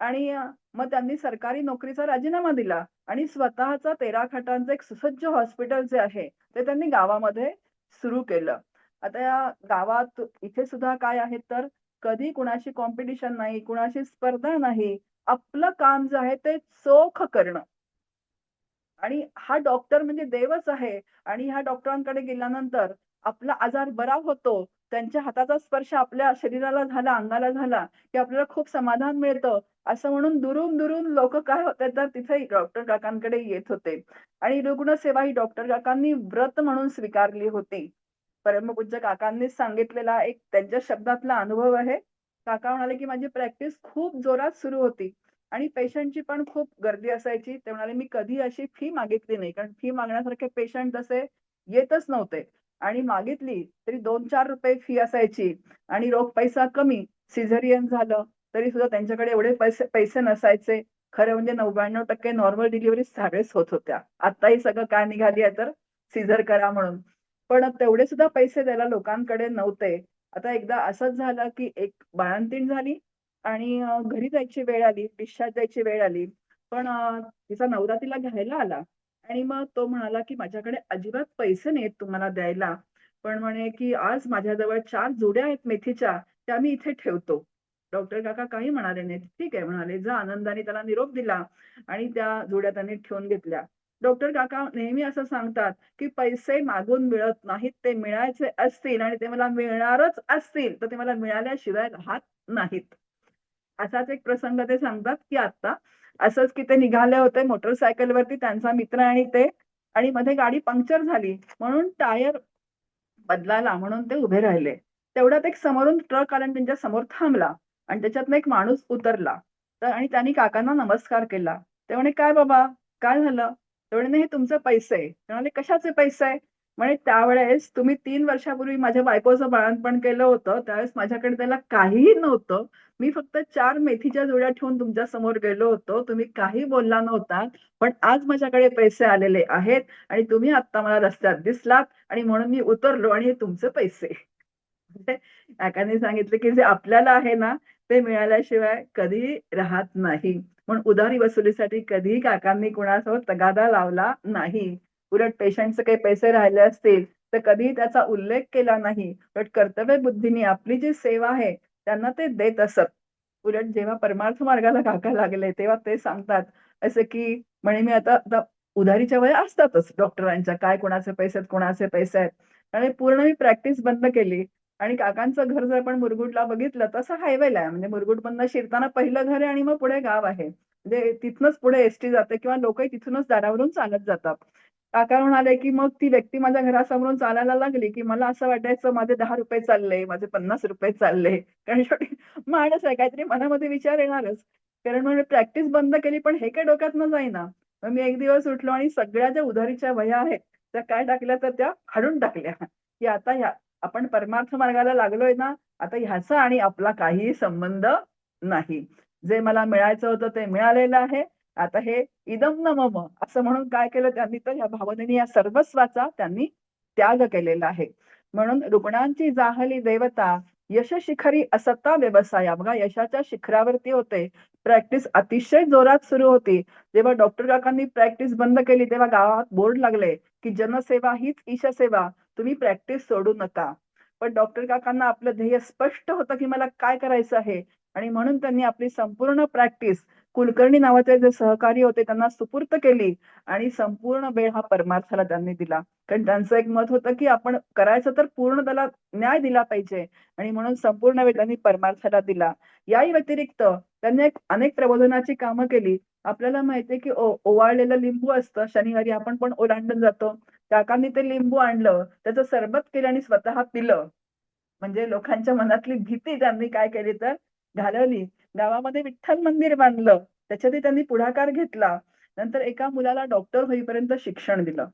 आणि मग त्यांनी सरकारी नोकरीचा राजीनामा दिला आणि स्वतःचा 13 खाटांचं एक सुसज्ज हॉस्पिटल जे आहे, ते त्यांनी गावामध्ये सुरू केलं. आता या गावात इथे सुद्धा काय आहे तर कधी कुणाशी कॉम्पिटिशन नाही, कुणाशी स्पर्धा नाही. आपलं काम जे आहे ते चोख करणं. आणि हा डॉक्टर म्हणजे देवच आहे आणि ह्या डॉक्टरांकडे गेल्यानंतर आपला आजार बरा होतो. त्यांच्या हाताचा स्पर्श आपल्या शरीराला झाला, अंगाला झाला, की आपल्याला खूप समाधान मिळतं. असं म्हणून दुरून-दुरून लोकं काय होते तर तिथे डॉक्टर काकांकडे येत होते. आणि रुग्णसेवा ही डॉक्टर काकांनी व्रत म्हणून स्वीकारली होती. परमपूज्य काकांनीच सांगितलेला एक त्यांच्या शब्दातला अनुभव आहे. काका म्हणाले, की माझी प्रॅक्टिस खूप जोरात सुरू होती. आणि पेशंटची पण खूप गर्दी असायची. ते म्हणाले, "मी कधी अशी फी मागितली नाही." कारण फी मागण्यासारखे पेशंट तसे येतच नव्हते आणि मागितली तरी ₹2-4 फी असायची आणि रोख पैसा कमी. सिझेरियन झालं तरी सुद्धा त्यांच्याकडे एवढे पैसे पैसे नसायचे. खरं म्हणजे 99% नॉर्मल डिलिव्हरीज त्यावेळेस होत होत्या. आत्ताही सगळं काय निघाली आहे तर सीझर करा म्हणून. पण तेवढे सुद्धा पैसे द्यायला लोकांकडे नव्हते. आता एकदा असंच झालं, की एक बाळंतीण झाली आणि घरी जायची वेळ आली, डिस्चार्ज द्यायची वेळ आली. पण तिचा नवरा तिला घ्यायला आला आणि मग तो म्हणाला, की "माझ्याकडे अजिबात पैसे नाहीत तुम्हाला द्यायला. पण म्हणे, की आज माझ्याजवळ 4 जुड्या आहेत मेथीच्या, त्या मी इथे ठेवतो." डॉक्टर काका काही म्हणाले नाहीत. "ठीक आहे," म्हणाले. जा आनंदाने त्याला निरोप दिला आणि त्या जुड्या त्यांनी ठेवून घेतल्या. डॉक्टर काका नेहमी असं सांगतात, की पैसे मागून मिळत नाहीत. ते मिळायचे असतील आणि ते मला मिळणारच असतील, तर ते मला मिळाल्याशिवाय राहत नाहीत. असाच एक प्रसंग ते सांगतात, की आता असंच की ते निघाले होते मोटरसायकलवरती त्यांचा मित्र आणि ते, आणि मध्ये गाडी पंक्चर झाली म्हणून टायर बदलायला म्हणून ते उभे राहिले. तेवढ्यात एक समोरून ट्रक आला आणि त्यांच्या समोर थांबला आणि त्याच्यातनं एक माणूस उतरला. तर आणि त्यांनी काकांना नमस्कार केला. ते म्हणे, "काय बाबा, काय झालं?" ते म्हणे, "नाही, हे तुमचे पैसे." ते म्हणाले, "कशाचे पैसे?" म्हणे, "त्यावेळेस तुम्ही 3 वर्षापूर्वी माझ्या बायकोचं बाळंतपण केलं होतं. त्यावेळेस माझ्याकडे त्याला काहीही नव्हतं. मी फक्त 4 मेथीच्या जुड्या ठेवून तुमच्या समोर गेलो होतो. तुम्ही काही बोलला नव्हता. पण आज माझ्याकडे पैसे आलेले आहेत आणि तुम्ही आत्ता मला रस्त्यात दिसलात आणि म्हणून मी उतरलो आणि हे तुमचे पैसे." म्हणजे काकांनी सांगितलं, की जे आपल्याला आहे ना, ते मिळाल्याशिवाय कधीही राहत नाही. म्हणून उधारी वसुलीसाठी कधीही काकांनी कुणासोबत तगादा लावला नाही. उलट पेशंटचे काही पैसे राहिले असतील, तर कधीही त्याचा उल्लेख केला नाही. उलट कर्तव्यबुद्धीने आपली जी सेवा आहे, त्यांना ते देत असत. उलट जेव्हा परमार्थ मार्गाला काका लागले, तेव्हा ते सांगतात असं, की म्हणे, "मी आता आता उधारीच्या वह्या असतातच डॉक्टरांच्या, काय कोणाचे पैसे आहेत, कोणाचे पैसे आहेत." आणि पूर्ण मी प्रॅक्टिस बंद केली आणि काकांचं घर जर आपण मुरगुडला बघितलं तसं हायवेला आहे. म्हणजे मुरगुडमधनं शिरताना पहिलं घर आहे आणि मग पुढे गाव आहे. म्हणजे तिथनंच पुढे एसटी जाते किंवा लोकही तिथूनच दारावरून चालत जातात. काका म्हणाले, की मग ती व्यक्ती माझ्या घरासमोरून चालायला लागली, की मला असं वाटायचं माझे ₹10 चालले, माझे ₹50 चालले. कारण शेवटी माणूस आहे, काहीतरी मनामध्ये विचार येणारच. कारण म्हणजे प्रॅक्टिस बंद केली, पण हे काही डोक्यातनं जाईना. मग मी एक दिवस उठलो आणि सगळ्या ज्या उधारीच्या वह्या आहेत, त्या काय टाकल्या तर त्या फाडून टाकल्या, की आता ह्या आपण परमार्थ मार्गाला लागलोय ना, आता ह्याचा आणि आपला काहीही संबंध नाही. जे मला मिळायचं होतं ते मिळालेलं आहे. आता हे इदं न मम असं म्हणून काय केलं त्यांनी, तर ह्या भावनेने या सर्वस्वाचा त्यांनी त्याग केलेला आहे. म्हणून रुग्णांची जाहली देवता, यश शिखरी असता व्यवसाया. बघा, यशाच्या शिखरावरती होते. प्रॅक्टिस अतिशय जोरात सुरू होती. जेव्हा डॉक्टर काकांनी प्रॅक्टिस बंद केली, तेव्हा गावात बोर्ड लागले, की जनसेवा हीच ईशसेवा. तुम्ही प्रॅक्टिस सोडू नका. पण डॉक्टर काकांना आपलं ध्येय स्पष्ट होतं, की मला काय करायचं आहे आणि म्हणून त्यांनी आपली संपूर्ण प्रॅक्टिस कुलकर्णी नावाचे जे सहकारी होते त्यांना सुपूर्त केली आणि संपूर्ण वेळ हा परमार्थाला त्यांनी दिला. कारण त्यांचं एक मत होतं, की आपण करायचं तर पूर्ण त्याला न्याय दिला पाहिजे आणि म्हणून संपूर्ण वेळ त्यांनी परमार्थाला दिला. याही व्यतिरिक्त त्यांनी अनेक प्रबोधनाची कामं केली. आपल्याला माहितीये, की ओवाळलेलं लिंबू असतं, शनिवारी आपण पण ओलांडून जातो. काकांनी ते लिंबू आणलं, त्याचं सरबत केलं आणि स्वतः पिलं. म्हणजे लोकांच्या मनातली भीती त्यांनी काय केली तर घालवली. गावामध्ये विठ्ठल मंदिर बांधलं. त्याच्यातही त्यांनी पुढाकार घेतला. नंतर एका मुलाला डॉक्टर होईपर्यंत शिक्षण दिलं.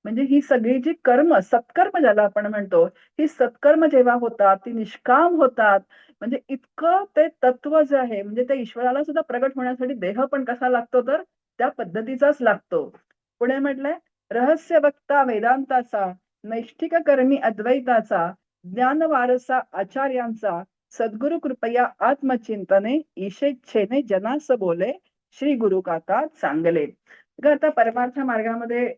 म्हणजे ही सगळी जी कर्म, सत्कर्म ज्याला आपण म्हणतो, ही सत्कर्म जेव्हा होतात, ती निष्काम होतात, म्हणजे इतकं ते तत्व जे आहे, म्हणजे ते ईश्वराला सुद्धा प्रगट होण्यासाठी देह पण कसा लागतो तर त्या पद्धतीचाच लागतो. पुढे म्हटलंय, रहस्य वक्ता वेदांताचा, नैष्ठिक कर्मी अद्वैताचा, ज्ञान वारसा आचार्यांचा, सद्गुरु कृपया आत्मचिंतने, ईशेच्छेने जनास बोले, श्री गुरु काका चांगले. बघा, आता परमार्थ मार्गामध्ये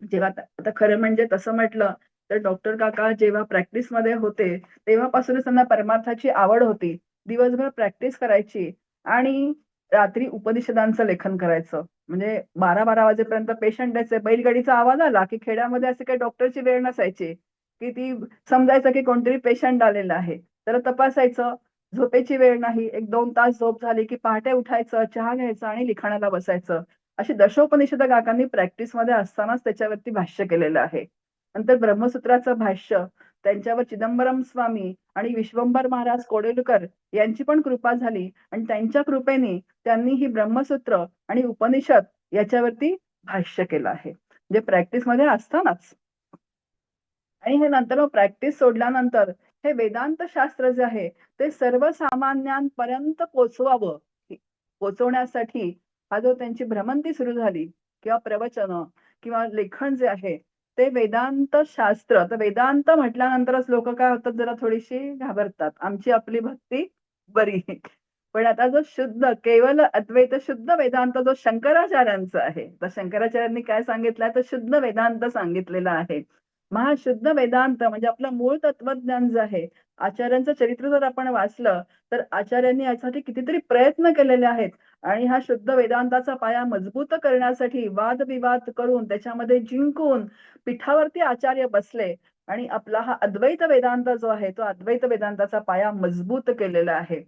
जेव्हा आता आता खरं म्हणजे तसं म्हटलं तर डॉक्टर काका जेव्हा प्रॅक्टिसमध्ये होते, तेव्हापासूनच त्यांना परमार्थाची आवड होती. दिवसभर प्रॅक्टिस करायची आणि रात्री उपनिषदांचं लेखन करायचं. म्हणजे 12-12 वाजेपर्यंत पेशंट यायचे. बैलगाडीचा आवाज आला, की खेड्यामध्ये अशी काही डॉक्टरची वेळ नसायची, की ती समजायचं की कोणतरी पेशंट आलेला आहे. त्याला तपासायचं. झोपेची वेळ नाही. 1-2 तास झोप झाली, की पहाटे उठायचं, चहा घ्यायचा आणि लिखाणाला बसायचं. अशी दशोपनिषद काकांनी प्रॅक्टिसमध्ये असतानाच त्याच्यावरती भाष्य केलेलं आहे. नंतर ब्रह्मसूत्राचं भाष्य त्यांच्यावर चिदंबरम स्वामी आणि विश्वंभर महाराज कोडेलकर यांची पण कृपा झाली आणि त्यांच्या कृपेने त्यांनी ही ब्रह्मसूत्र आणि उपनिषद याच्यावरती भाष्य केलं आहे. म्हणजे प्रॅक्टिसमध्ये असतानाच. आणि हे नंतर मग प्रॅक्टिस सोडल्यानंतर हे वेदांत शास्त्र जे आहे ते सर्वसामान्यांपर्यंत पोहोचवावं, पोहोचवण्यासाठी हा जो त्यांची भ्रमंती सुरू झाली किंवा प्रवचन किंवा लेखन जे आहे ते वेदांत शास्त्र. तर वेदांत म्हटल्यानंतरच लोक काय होतात, जरा थोडीशी घाबरतात. आमची आपली भक्ती बरी. पण आता जो शुद्ध केवल अद्वैत शुद्ध वेदांत जो शंकराचार्यांचा आहे, तर शंकराचार्यांनी काय सांगितलंय तर शुद्ध वेदांत सांगितलेला आहे. महाशुद्ध वेदांत म्हणजे आपलं मूळ तत्वज्ञान जे आहे, आचार्यांचं चरित्र जर आपण वाचलं तर आचार्यांनी यासाठी कितीतरी प्रयत्न केलेले आहेत आणि हा शुद्ध वेदांताचा पाया मजबूत करण्यासाठी वादविवाद करून त्याच्यामध्ये जिंकून पीठावरती आचार्य बसले आणि आपला हा अद्वैत वेदांत जो आहे तो अद्वैत वेदांताचा पाया मजबूत केलेला आहे.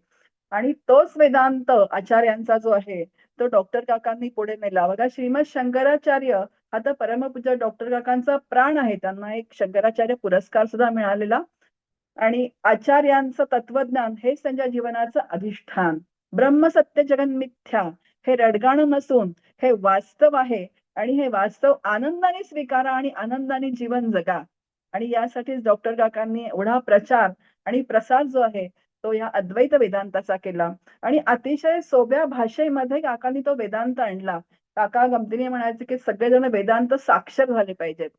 आणि तोच वेदांत आचार्यांचा जो आहे तो डॉक्टर काकांनी पुढे नेला. बघा, श्रीमद शंकराचार्य हा तर परमपूज्य डॉक्टर काकांचा प्राण आहे. त्यांना एक शंकराचार्य पुरस्कार सुद्धा मिळालेला. आणि आचार्यांचं तत्वज्ञान हेच त्यांच्या जीवनाचं अधिष्ठान. ब्रह्म सत्य जगन मिथ्या हे रडगाणं नसून हे वास्तव आहे. आणि हे वास्तव आनंदाने स्वीकारा आणि आनंदाने जीवन जगा. आणि यासाठीच डॉक्टर काकांनी एवढा प्रचार आणि प्रसार जो आहे तो या अद्वैत वेदांताचा केला. आणि अतिशय सोप्या भाषेमध्ये काकांनी तो वेदांत आणला. काका गमतीने म्हणायचे की सगळेजण वेदांत साक्षर झाले पाहिजेत.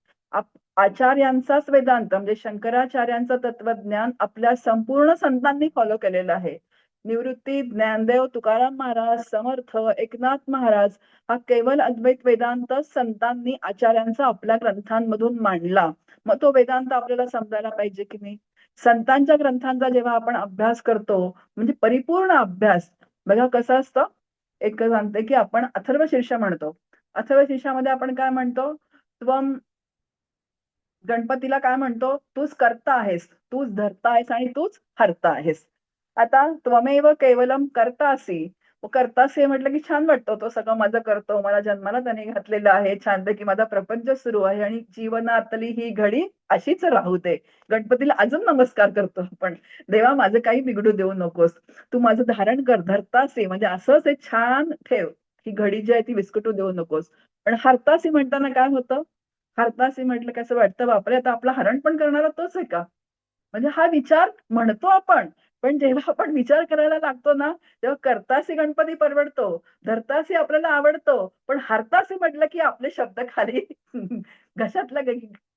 आचार्यांचाच वेदांत म्हणजे शंकराचार्यांचं तत्वज्ञान आपल्या संपूर्ण संतांनी फॉलो केलेलं आहे. निवृत्ती, ज्ञानदेव, तुकाराम महाराज, समर्थ, एकनाथ महाराज हा केवळ अद्वैत वेदांत संतांनी आचार्यांचा आपल्या ग्रंथांमधून मांडला. मग तो वेदांत आपल्याला समजायला पाहिजे की नाही. संतांच्या ग्रंथांचा जेव्हा आपण अभ्यास करतो म्हणजे परिपूर्ण अभ्यास, बघा कसं असतं. एक सांगते की आपण अथर्व शीर्ष म्हणतो. अथर्व शीर्षामध्ये आपण काय म्हणतो, त्वम गणपतीला काय म्हणतो, तूच करता आहेस, तूच धरता आहेस आणि तूच हरता आहेस. आता त्वमेव केवलम करतासी. करतासी म्हटलं की छान वाटतो, तो सगळं माझं करतो, मला जन्माला त्याने घातलेलं आहे, छानपैकी माझा प्रपंच सुरू आहे आणि जीवनातली ही घडी अशीच राहू दे. गणपतीला अजून नमस्कार करतो आपण, देवा माझं काही बिघडू देऊ नकोस, तू माझं धारण कर, धरतासी म्हणजे असंच हे छान ठेव, ही घडी जी आहे ती विस्कटू देऊ नकोस. पण हरतासी म्हणताना काय होतं, हरतासी म्हटलं की असं वाटतं बापरे आता आपलं हरण पण करणारा तोच आहे का. म्हणजे हा विचार म्हणतो आपण, पण जेव्हा आपण विचार करायला लागतो ना तेव्हा करतासी गणपती परवडतो, धरतासी आपल्याला आवडतो, पण हरतासी म्हटलं की आपले शब्द खाली घशातला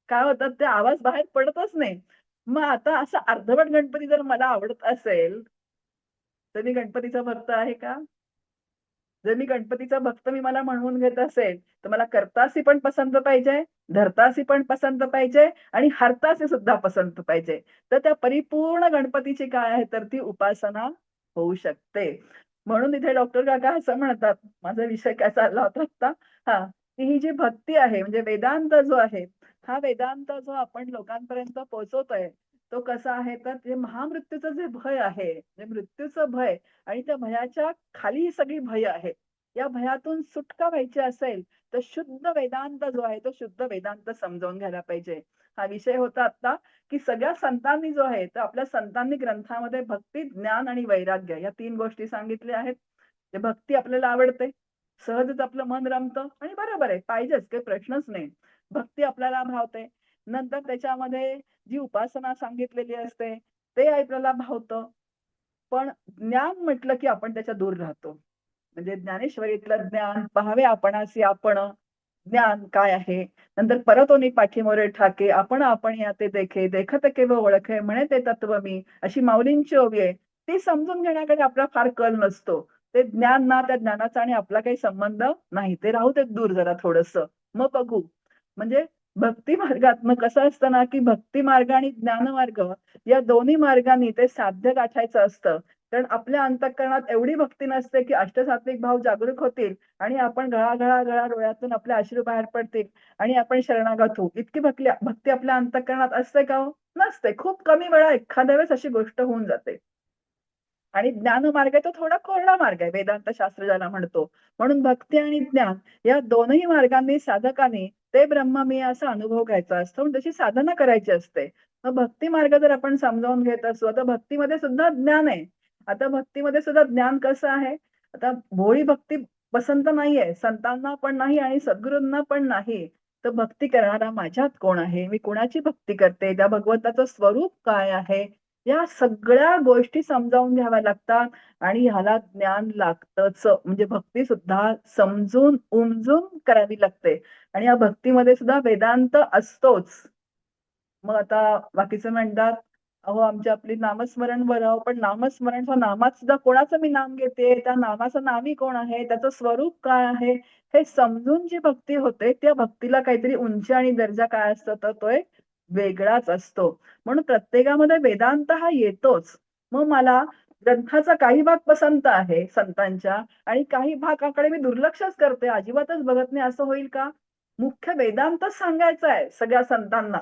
काय होतात ते आवाज बाहेर पडतच नाही. मग आता असं अर्धवट गणपती जर मला आवडत असेल तर मी गणपतीचा भक्त आहे का. जर मी गणपतीचा भक्त मी मला म्हणवून घेत असेल तर मला करतासी पण पसंत पाहिजे, धरतासी पण पसंत पाहिजे आणि हरतासी सुद्धा पसंत पाहिजे. तर त्या परिपूर्ण गणपतीची काय आहे तर ती उपासना होऊ शकते. म्हणून इथे डॉक्टर काका असं म्हणतात, माझा विषय काय चालला होता आता, हा, की ही जी भक्ती आहे म्हणजे वेदांत जो आहे, हा वेदांत जो आपण लोकांपर्यंत पोहोचवतोय तो कसा आहे तर ते महामृत्यूचं जे भय आहे, म्हणजे मृत्यूचं भय आणि त्या भयाच्या खाली ही सगळी भय आहे. या भयातून सुटका व्हायची असेल तर शुद्ध वेदांत जो आहे तो शुद्ध वेदांत समजावून घ्यायला पाहिजे. हा विषय होता आता की सगळ्या संतांनी जो आहे तर आपल्या संतांनी ग्रंथामध्ये भक्ती, ज्ञान आणि वैराग्य या 3 गोष्टी सांगितल्या आहेत. ते भक्ती आपल्याला आवडते, सहजच आपलं मन रमतं आणि बरोबर आहे पाहिजेच, काही प्रश्नच नाही. भक्ती आपल्याला भावते. नंतर त्याच्यामध्ये जी उपासना सांगितलेली असते ते आपल्याला भावतं. पण ज्ञान म्हटलं की आपण त्याच्या दूर राहतो. म्हणजे ज्ञानेश्वरीतलं ज्ञान पाहावे आपणासी आपण, ज्ञान काय आहे. नंतर परतोनी पाठीमोरे ठाके आपण आपण या ते देखे देखत केव ओळखे म्हणे ते तत्व मी, अशी माऊलींची ओवी आहे. ती समजून घेण्याकडे आपला फार कल नसतो. ते ज्ञान ना, त्या ज्ञानाचा आणि आपला काही संबंध नाही, ते राहू देत दूर जरा थोडस, मग बघू. म्हणजे भक्ती मार्गात मग कसं असतं ना की भक्ती मार्ग आणि ज्ञान मार्ग या दोन्ही मार्गांनी ते साध्य गाठायचं असतं. कारण आपल्या अंतःकरणात एवढी भक्ती नसते की अष्टसात्विक भाव जागरूक होतील आणि आपण गळा डोळ्यातून आपले अश्रू बाहेर पडतील आणि आपण शरणागत होऊ. इतकी भक्ती आपल्या अंतःकरणात असते का हो? नसते. खूप कमी वेळा एखाद्या वेळेस अशी गोष्ट होऊन जाते. आणि ज्ञान मार्ग आहे तो थोडा कोरडा मार्ग आहे, वेदांत शास्त्र ज्याला म्हणतो. म्हणून भक्ती आणि ज्ञान या दोनही मार्गांनी साधकांनी ते ब्रह्म मी असा अनुभव घ्यायचा असतो आणि त्याची साधना करायची असते. मग भक्ती मार्ग जर आपण समजावून घेत असू, आता भक्तीमध्ये सुद्धा ज्ञान आहे. आता भक्तीमध्ये सुद्धा ज्ञान कसं आहे, आता भोळी भक्ती पसंत नाहीये, संतांना पण नाही आणि सद्गुरूंना पण नाही. तर भक्ती करणारा माझ्यात कोण आहे, मी कोणाची भक्ती करते, त्या भगवंताचं स्वरूप काय आहे, या सगळ्या गोष्टी समजावून घ्याव्या लागतात. आणि ह्याला ज्ञान लागतच, म्हणजे भक्ती सुद्धा समजून उमजून करावी लागते. आणि या भक्तीमध्ये सुद्धा वेदांत असतोच. मग आता बाकीचे म्हणतात, अहो आमची आपली नामस्मरण बरं, पण नामस्मरण नामात सुद्धा कोणाचं मी नाम घेते, त्या नामाचं नामी कोण आहे, त्याचं स्वरूप काय आहे, हे समजून जी भक्ती होते त्या भक्तीला काहीतरी उंची आणि दर्जा काय असतो तर तो एक वेगळाच असतो. म्हणून प्रत्येकामध्ये वेदांत हा येतोच. मग मला ग्रंथाचा काही भाग पसंत आहे संतांच्या आणि काही भागाकडे मी दुर्लक्षच करते, अजिबातच बघत नाही, असं होईल का. मुख्य वेदांतच सांगायचा आहे सगळ्या संतांना.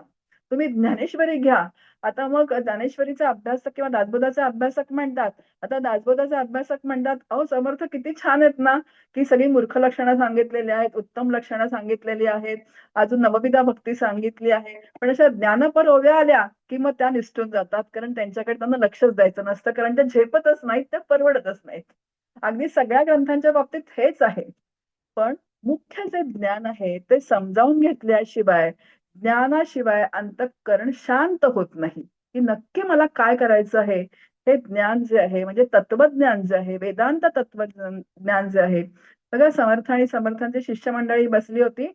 तुम्ही ज्ञानेश्वरी घ्या. आता मग ज्ञानेश्वरीचा अभ्यासक किंवा दासबोधाचे अभ्यासक म्हणतात. आता दासबोधाचे अभ्यासक म्हणतात, अहो समर्थ किती छान आहेत ना, की सगळी मूर्ख लक्षणं सांगितलेली आहेत, उत्तम लक्षणं सांगितलेली आहेत, अजून नवविधा भक्ती सांगितली आहे. पण अशा ज्ञानपर ओव्या आल्या, की मग त्या निसटून जातात. कारण त्यांच्याकडे त्यांना लक्षच द्यायचं नसतं. कारण त्या झेपतच नाहीत, त्या परवडतच नाहीत. अगदी सगळ्या ग्रंथांच्या बाबतीत हेच आहे. पण मुख्य जे ज्ञान आहे ते समजावून घेतल्याशिवाय, ज्ञानाशिवाय अंतःकरण शांत होत नाही, की नक्की मला काय करायचं आहे. हे ज्ञान जे आहे म्हणजे तत्वज्ञान जे आहे, वेदांत तत्वज्ञान ज्ञान जे आहे. बघा समर्थ आणि समर्थांची शिष्यमंडळी बसली होती,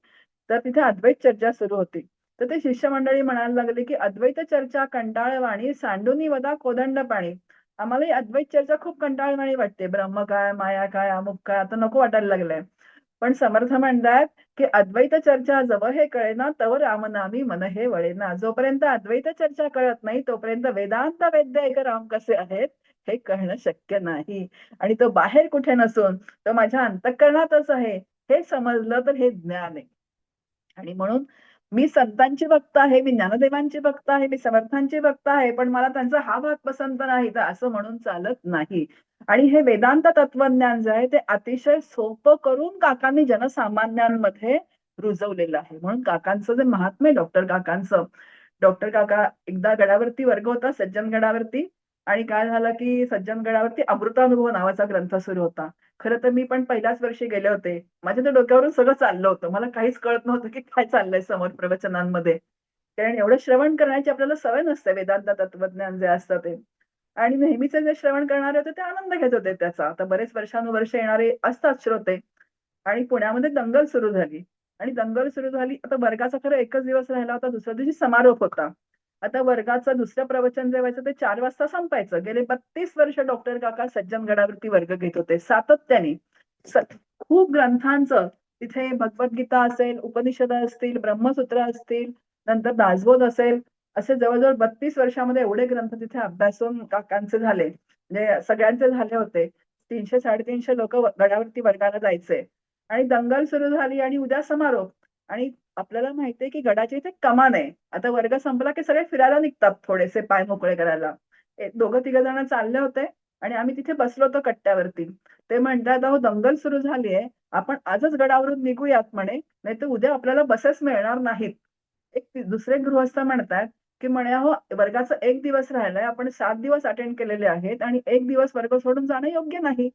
तर तिथे अद्वैत चर्चा सुरू होती. तर ते शिष्यमंडळी म्हणायला लागली, की अद्वैत चर्चा कंटाळवाणी, सांडूनी वदा कोदंड पाणी. आम्हाला ही अद्वैत चर्चा खूप कंटाळवाणी वाटते. ब्रह्म काय, माया काय, अमुक काय, आता नको वाटायला लागलंय. पण समर्थ म्हणतात, की अद्वैत चर्चा जव हे कळेना तव रामनामी मन हे वळेना. जोपर्यंत अद्वैत चर्चा कळत नाही तोपर्यंत वेदांत वेद्य एक राम कसे आहेत हे कळणं शक्य नाही. आणि तो बाहेर कुठे नसून तो माझ्या अंतःकरणातच आहे हे समजलं तर हे ज्ञान आहे. आणि म्हणून मी संतांची भक्त आहे, मी ज्ञानदेवांची भक्त आहे, मी समर्थांची भक्त आहे, पण मला त्यांचा हा भाग पसंत नाही, तर असं म्हणून चालत नाही. आणि हे वेदांत तत्वज्ञान जे आहे ते अतिशय सोपं करून काकांनी जनसामान्यांमध्ये रुजवलेलं आहे. म्हणून काकांचं जे महात्म्य डॉक्टर काकांचं, डॉक्टर काका एकदा गडावरती वर्ग होता, सज्जनगडावरती. आणि काय झालं की सज्जनगडावरती अमृतानुभव नावाचा ग्रंथ सुरू होता. खरं तर मी पण पहिल्याच वर्षी गेले होते. माझ्या त्या डोक्यावरून सगळं चाललं होतं. मला काहीच कळत नव्हतं की काय चाललंय समोर प्रवचनांमध्ये. कारण एवढं श्रवण करण्याची आपल्याला सवय नसते वेदांत तत्वज्ञान जे असतं ते. आणि नेहमीचे जे श्रवण करणारे होते ते आनंद घेत होते त्याचा. आता बरेच वर्षानुवर्षे येणारे असतात श्रोते. आणि पुण्यामध्ये दंगल सुरू झाली. आणि दंगल सुरू झाली. आता वर्गाचा खरं एकच दिवस राहिला होता. दुसऱ्या दिवशी समारोप होता. आता वर्गाचं दुसरं प्रवचन जे व्हायचं ते 4 वाजता संपायचं. गेले 32 वर्ष डॉक्टर काका सज्जनगडावरती वर्ग घेत होते सातत्याने. खूप ग्रंथांचं तिथे भगवद्गीता असेल, उपनिषद असतील, ब्रह्मसूत्र असतील, नंतर दासबोध असेल, असे जवळ-जवळ 32 वर्षामध्ये एवढे ग्रंथ तिथे अभ्यासून काकांचे झाले. म्हणजे सगळ्यांचे झाले होते. 300-350 लोकं गडावरती वर्गाला जायचे. आणि दंगल सुरू झाली आणि उद्या समारोप. आणि आपल्याला माहितीये की गडाच्या इथे कमान आहे. आता वर्ग संपला की सगळे फिरायला निघतात थोडेसे पाय मोकळे करायला. दोघं तिघ जण चालले होते आणि आम्ही तिथे बसलो होतो कट्ट्यावरती. ते म्हणतात, अहो दंगल सुरू झालीये. आपण आजच गडावरून निघूयात म्हणे. नाहीतर उद्या आपल्याला बसेस मिळणार नाहीत. एक दुसरे गृहस्थ म्हणतात, की म्हणे अहो वर्गाचा 1 दिवस राहिलाय. आपण 7 दिवस अटेंड केलेले आहेत आणि 1 दिवस वर्ग सोडून जाणं योग्य नाही.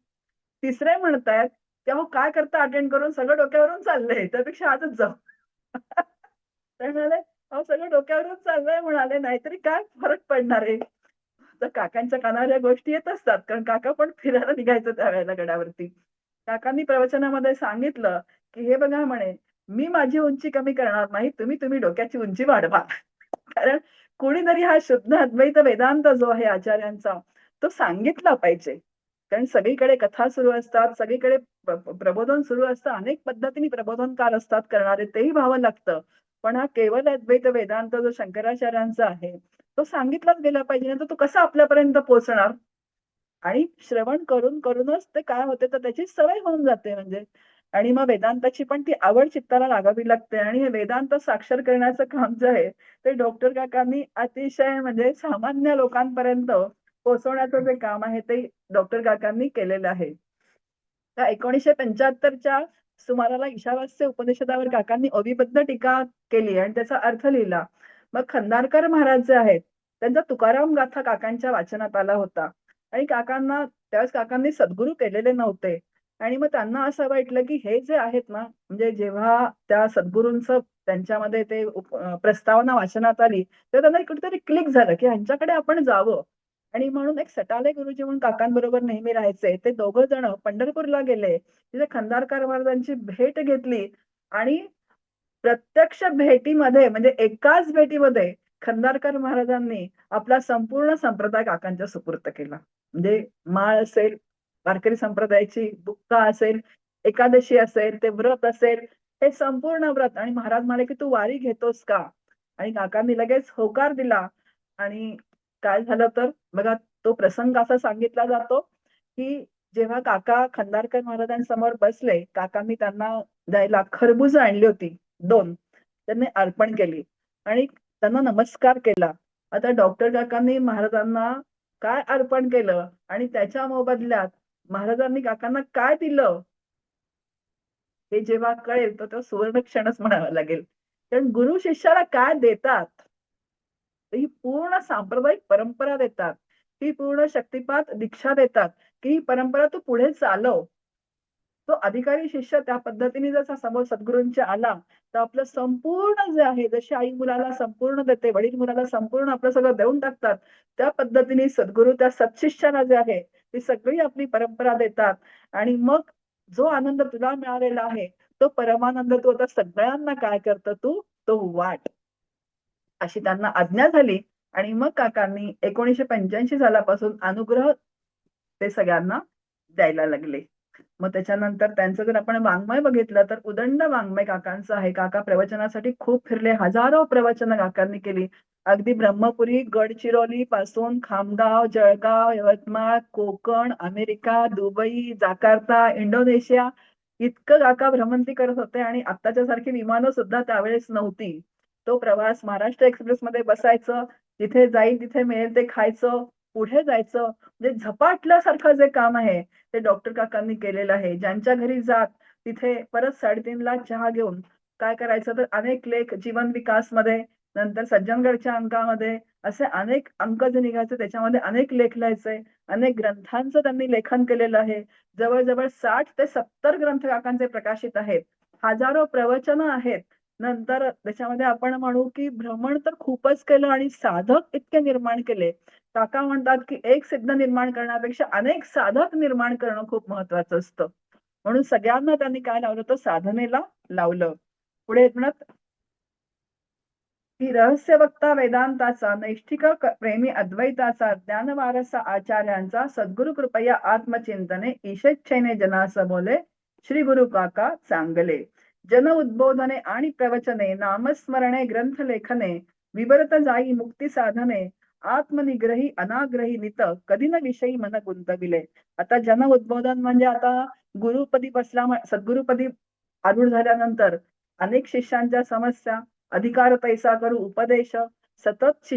तिसरे म्हणतायत, की अहो काय करता अटेंड करून सगळं डोक्यावरून चाललंय. त्यापेक्षा आजच जाऊ. तर म्हणाले, अहो सगळं डोक्यावरून चाललंय म्हणाले, नाहीतरी काय फरक पडणार आहे. तर काकांच्या कानावर या गोष्टी येत असतात. कारण काका पण फिरायला निघायचं त्यावेळेला गडावरती. काकांनी प्रवचनामध्ये सांगितलं, की हे बघा म्हणे, मी माझी उंची कमी करणार नाही. तुम्ही तुम्ही डोक्याची उंची वाढवा. कारण कोणीतरी हा शुद्ध अद्वैत वेदांत जो आहे आचार्यांचा, तो सांगितला पाहिजे. कारण सगळीकडे कथा सुरू असतात, सगळीकडे प्रबोधन सुरू असतं. अनेक पद्धतीने प्रबोधनकार असतात करणारे, तेही व्हावं लागतं. पण हा केवळ अद्वैत वेदांत जो शंकराचार्यांचा आहे, तो सांगितलाच गेला पाहिजे. नाहीतर तो कसा आपल्यापर्यंत पोहोचणार? आणि श्रवण करून करूनच ते काय होते तर त्याची सवय होऊन जाते म्हणजे. आणि मग वेदांताची पण ती आवड चित्ताला लागावी लागते. आणि हे वेदांत साक्षर करण्याचं काम जे आहे ते डॉक्टर काकांनी अतिशय म्हणजे सामान्य लोकांपर्यंत पोहोचवण्याचं जे काम आहे ते डॉक्टर काकांनी केलेलं आहे. तर 1975च्या सुमाराला ईशावास्य उपनिषदावर काकांनी अविबद्ध टीका केली आणि त्याचा अर्थ लिहिला. मग खंदारकर महाराज जे आहेत, त्यांचा तुकाराम गाथा काकांच्या वाचनात आला होता. आणि काकांना त्यावेळेस काकांनी सद्गुरू केलेले नव्हते. आणि मग त्यांना असं वाटलं, की हे जे आहेत ना, म्हणजे जेव्हा त्या सद्गुरूंचं त्यांच्यामध्ये ते प्रस्तावना वाचनात आली, तेव्हा त्यांना कुठेतरी क्लिक झालं, की ह्यांच्याकडे आपण जावं. आणि म्हणून एक सटाले गुरुजी म्हणून काकांबरोबर नेहमी राहायचे. ते दोघं जण पंढरपूरला गेले. तिथे खंदारकर महाराजांची भेट घेतली आणि प्रत्यक्ष भेटीमध्ये म्हणजे एकाच भेटीमध्ये खंदारकर महाराजांनी आपला संपूर्ण संप्रदाय काकांच्या सुपूर्द केला. म्हणजे माळ असेल, वारकरी संप्रदायाची बुक्का असेल, एकादशी असेल, ते व्रत असेल, हे संपूर्ण व्रत. आणि महाराज म्हणाले, की "तू वारी घेतोस का?" आणि काकांनी लगेच होकार दिला. आणि काय झालं तर बघा तो प्रसंग असा सांगितला जातो, की जेव्हा काका खंदारकर महाराजांसमोर बसले, काकांनी त्यांना द्यायला खरबुजं आणली होती 2. त्यांनी अर्पण केली. आणि त्यांना नमस्कार केला. आता डॉक्टर काकांनी महाराजांना काय अर्पण केलं आणि त्याच्या मोबदल्यात महाराजांनी काकांना काय दिलं, हे जेव्हा कळेल तर तो सुवर्ण क्षणच म्हणावा लागेल. कारण गुरु शिष्याला काय देतात, तर ही पूर्ण सांप्रदायिक परंपरा देतात. ही पूर्ण शक्तिपात दीक्षा देतात, की ही परंपरा तू पुढे चालव. तो अधिकारी शिष्य त्या पद्धतीने जर समोर सद्गुरूंच्या आला, तर आपलं संपूर्ण जे आहे, जशी आई मुलाला संपूर्ण देते, वडील मुलाला संपूर्ण आपलं सगळं देऊन टाकतात, त्या पद्धतीने सद्गुरू त्या सत्शिष्याला जे आहे, ती सगळी आपली परंपरा देतात. आणि मग जो आनंद तुला मिळालेला आहे, तो परमानंद तू आता सगळ्यांना काय करतं तू, तो वाट. अशी त्यांना आज्ञा झाली. आणि मग काकांनी 1985 सालापासून अनुग्रह ते सगळ्यांना द्यायला लागले. मग त्याच्यानंतर त्यांचं जर आपण वाङ्मय बघितलं तर उदंड वाङ्मय काकांचं आहे. काका प्रवचनासाठी खूप फिरले. हजारो प्रवचनं काकांनी केली. अगदी ब्रह्मपुरी, गडचिरोली पासून Khamgaon, Jalgaon, Yavatmal, Konkan, America, Dubai, Jakarta, Indonesia इतकं काका भ्रमंती करत होते. आणि आत्ताच्या सारखी विमानं सुद्धा त्यावेळेस नव्हती. तो प्रवास महाराष्ट्र एक्सप्रेसमध्ये बसायचं, जिथे जाईल तिथे मिळेल ते खायचं, पुढे जायचं. म्हणजे झपाटल्यासारखं जे काम आहे ते डॉक्टर काकांनी केलेलं आहे. ज्यांच्या घरी जात तिथे परत 3:30ला चहा घेऊन काय करायचं, तर अनेक लेख जीवन विकासमध्ये, नंतर सज्जनगडच्या अंकामध्ये असे अनेक अंक जे निघायचे त्याच्यामध्ये अनेक लेख लिहायचे. अनेक ग्रंथांचं त्यांनी लेखन केलेलं आहे. जवळ-जवळ 60 ते 70 ग्रंथ काकांचे प्रकाशित आहेत. हजारो प्रवचनं आहेत. नंतर त्याच्यामध्ये आपण म्हणू की भ्रमण तर खूपच केलं आणि साधक इतके निर्माण केले. काका म्हणतात की एक सिद्ध निर्माण करण्यापेक्षा अनेक साधक निर्माण करणं खूप महत्वाचं असतं. म्हणून सगळ्यांना त्यांनी काय लावलं, तर साधनेला लावलं. पुढे म्हणत की रहस्य वक्ता वेदांताचा, नैष्ठिक प्रेमी अद्वैताचा, ज्ञानवारसा आचार्यांचा, सद्गुरु कृपया आत्मचिंतने, ईशेच्छेने जनास बोले, श्री गुरु काका चांगले. जन उद्बोधने आणि प्रवचने, नामस्मरणे, ग्रंथ लेखने, विवरत जाई मुक्ती साधने, आत्मनिग्रही अनाग्रही नित, कधी न विषयी मन गुंतविले. आता जन उद्बोधन म्हणजे आता गुरुपदी बसला, सद्गुरुपदी आरूढ झाल्यानंतर अनेक शिष्यांच्या समस्या, अधिकार पैसा करू उपदेश, सतत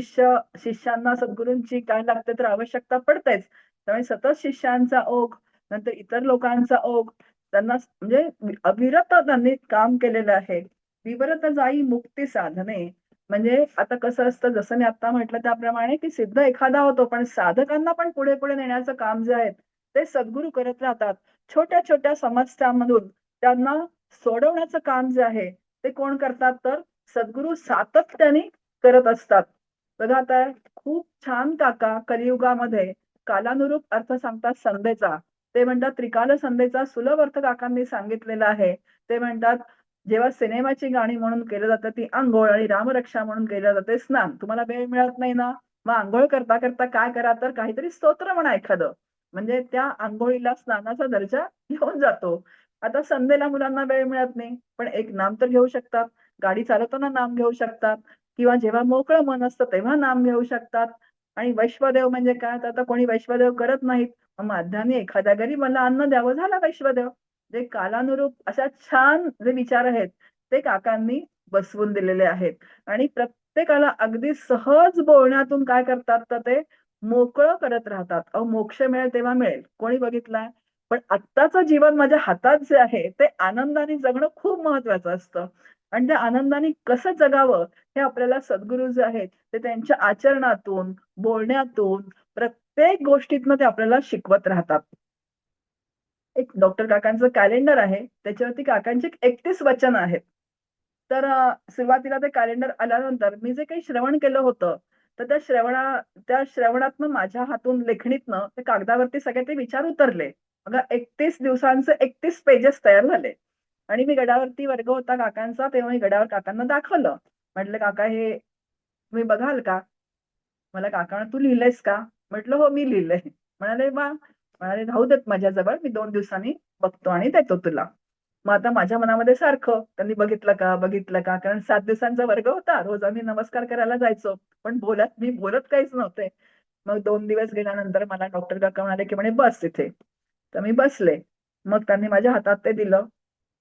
शिष्यांना सद्गुरूंची काय लागते तर आवश्यकता पडतेच. त्यामुळे सतत शिष्यांचा ओघ, नंतर इतर लोकांचा ओघ, त्यांना म्हणजे अविरत त्यांनी काम केलेलं आहे. विवरत जाई मुक्ती साधने, म्हणजे आता कसं असतं, जसं मी आता म्हटलं त्याप्रमाणे की सिद्ध एखादा होतो, पण साधकांना पण पुढे पुढे नेण्याचं काम जे आहे ते सद्गुरू करत राहतात. छोट्या छोट्या समस्यांमधून त्यांना सोडवण्याचं काम जे आहे ते कोण करतात, तर सद्गुरू सातत्याने करत असतात. बघा आता खूप छान काका कलियुगामध्ये कालानुरूप अर्थ सांगतात संध्येचा. ते म्हणतात त्रिकाल संध्येचा सुलभ अर्थ काकांनी सांगितलेला आहे. ते म्हणतात जेव्हा सिनेमाची गाणी म्हणून केलं जातं ती अंघोळ आणि रामरक्षा म्हणून केलं जाते स्नान. तुम्हाला वेळ मिळत नाही ना, मग अंघोळ करता करता काय करा, तर काहीतरी स्तोत्र म्हणा एखादं. म्हणजे त्या अंघोळीला स्नानाचा दर्जा घेऊन जातो. आता संध्येला मुलांना वेळ मिळत नाही, पण एक नाम तर घेऊ शकतात. गाडी चालवताना नाम घेऊ शकतात किंवा जेव्हा मोकळं मन असतं तेव्हा नाम घेऊ शकतात. आणि वैश्वदेव म्हणजे काय, तर आता कोणी वैश्वदेव करत नाहीत. मग माध्याने एखाद्या गरीबाला अन्न द्यावं, झाला वैश्वदेव. जे कालानुरूप अशा छान जे विचार आहेत ते काकांनी बसवून दिलेले आहेत. आणि प्रत्येकाला अगदी सहज बोलण्यातून काय करतात, तर ते मोकळं करत राहतात. अहो मोक्ष मिळेल तेव्हा मिळेल, कोणी बघितलाय? पण आत्ताचं जीवन माझ्या हातात जे आहे ते आनंदाने जगणं खूप महत्वाचं असतं. आणि त्या आनंदाने कसं जगावं हे आपल्याला सद्गुरू जे आहेत ते त्यांच्या आचरणातून, बोलण्यातून, प्रत्येक गोष्टीतनं ते आपल्याला शिकवत राहतात. एक डॉक्टर काकांचं कॅलेंडर आहे. त्याच्यावरती काकांची 31 वचनं आहेत. तर सुरुवातीला ते कॅलेंडर आल्यानंतर मी जे काही श्रवण केलं होतं, तर त्या श्रवणातनं माझ्या हातून लेखणीतनं ते कागदावरती सगळे ते विचार उतरले. बघा 31 दिवसांचे 31 पेजेस तयार झाले. आणि मी गडावरती वर्ग होता काकांचा, तेव्हा मी गडावर काकांना दाखवलं. म्हटलं, "काका हे तुम्ही बघाल का?" मला काका म्हणाले, "तू लिहिलंयस का?" म्हटलं, "हो, मी लिहिलंय." म्हणाले, "वाह!" म्हणाले, "राहू देत माझ्याजवळ. मी 2 दिवसांनी बघतो आणि देतो तुला." मग आता माझ्या मनामध्ये सारखं त्यांनी बघितलं का, बघितलं का? कारण 7 दिवसांचा वर्ग होता. रोज आम्ही नमस्कार करायला जायचो. पण मी बोलत काहीच नव्हते. मग 2 दिवस गेल्यानंतर मला डॉक्टर काका म्हणाले, की म्हणे, "बस इथे." तर मी बसले. मग त्यांनी माझ्या हातात ते दिलं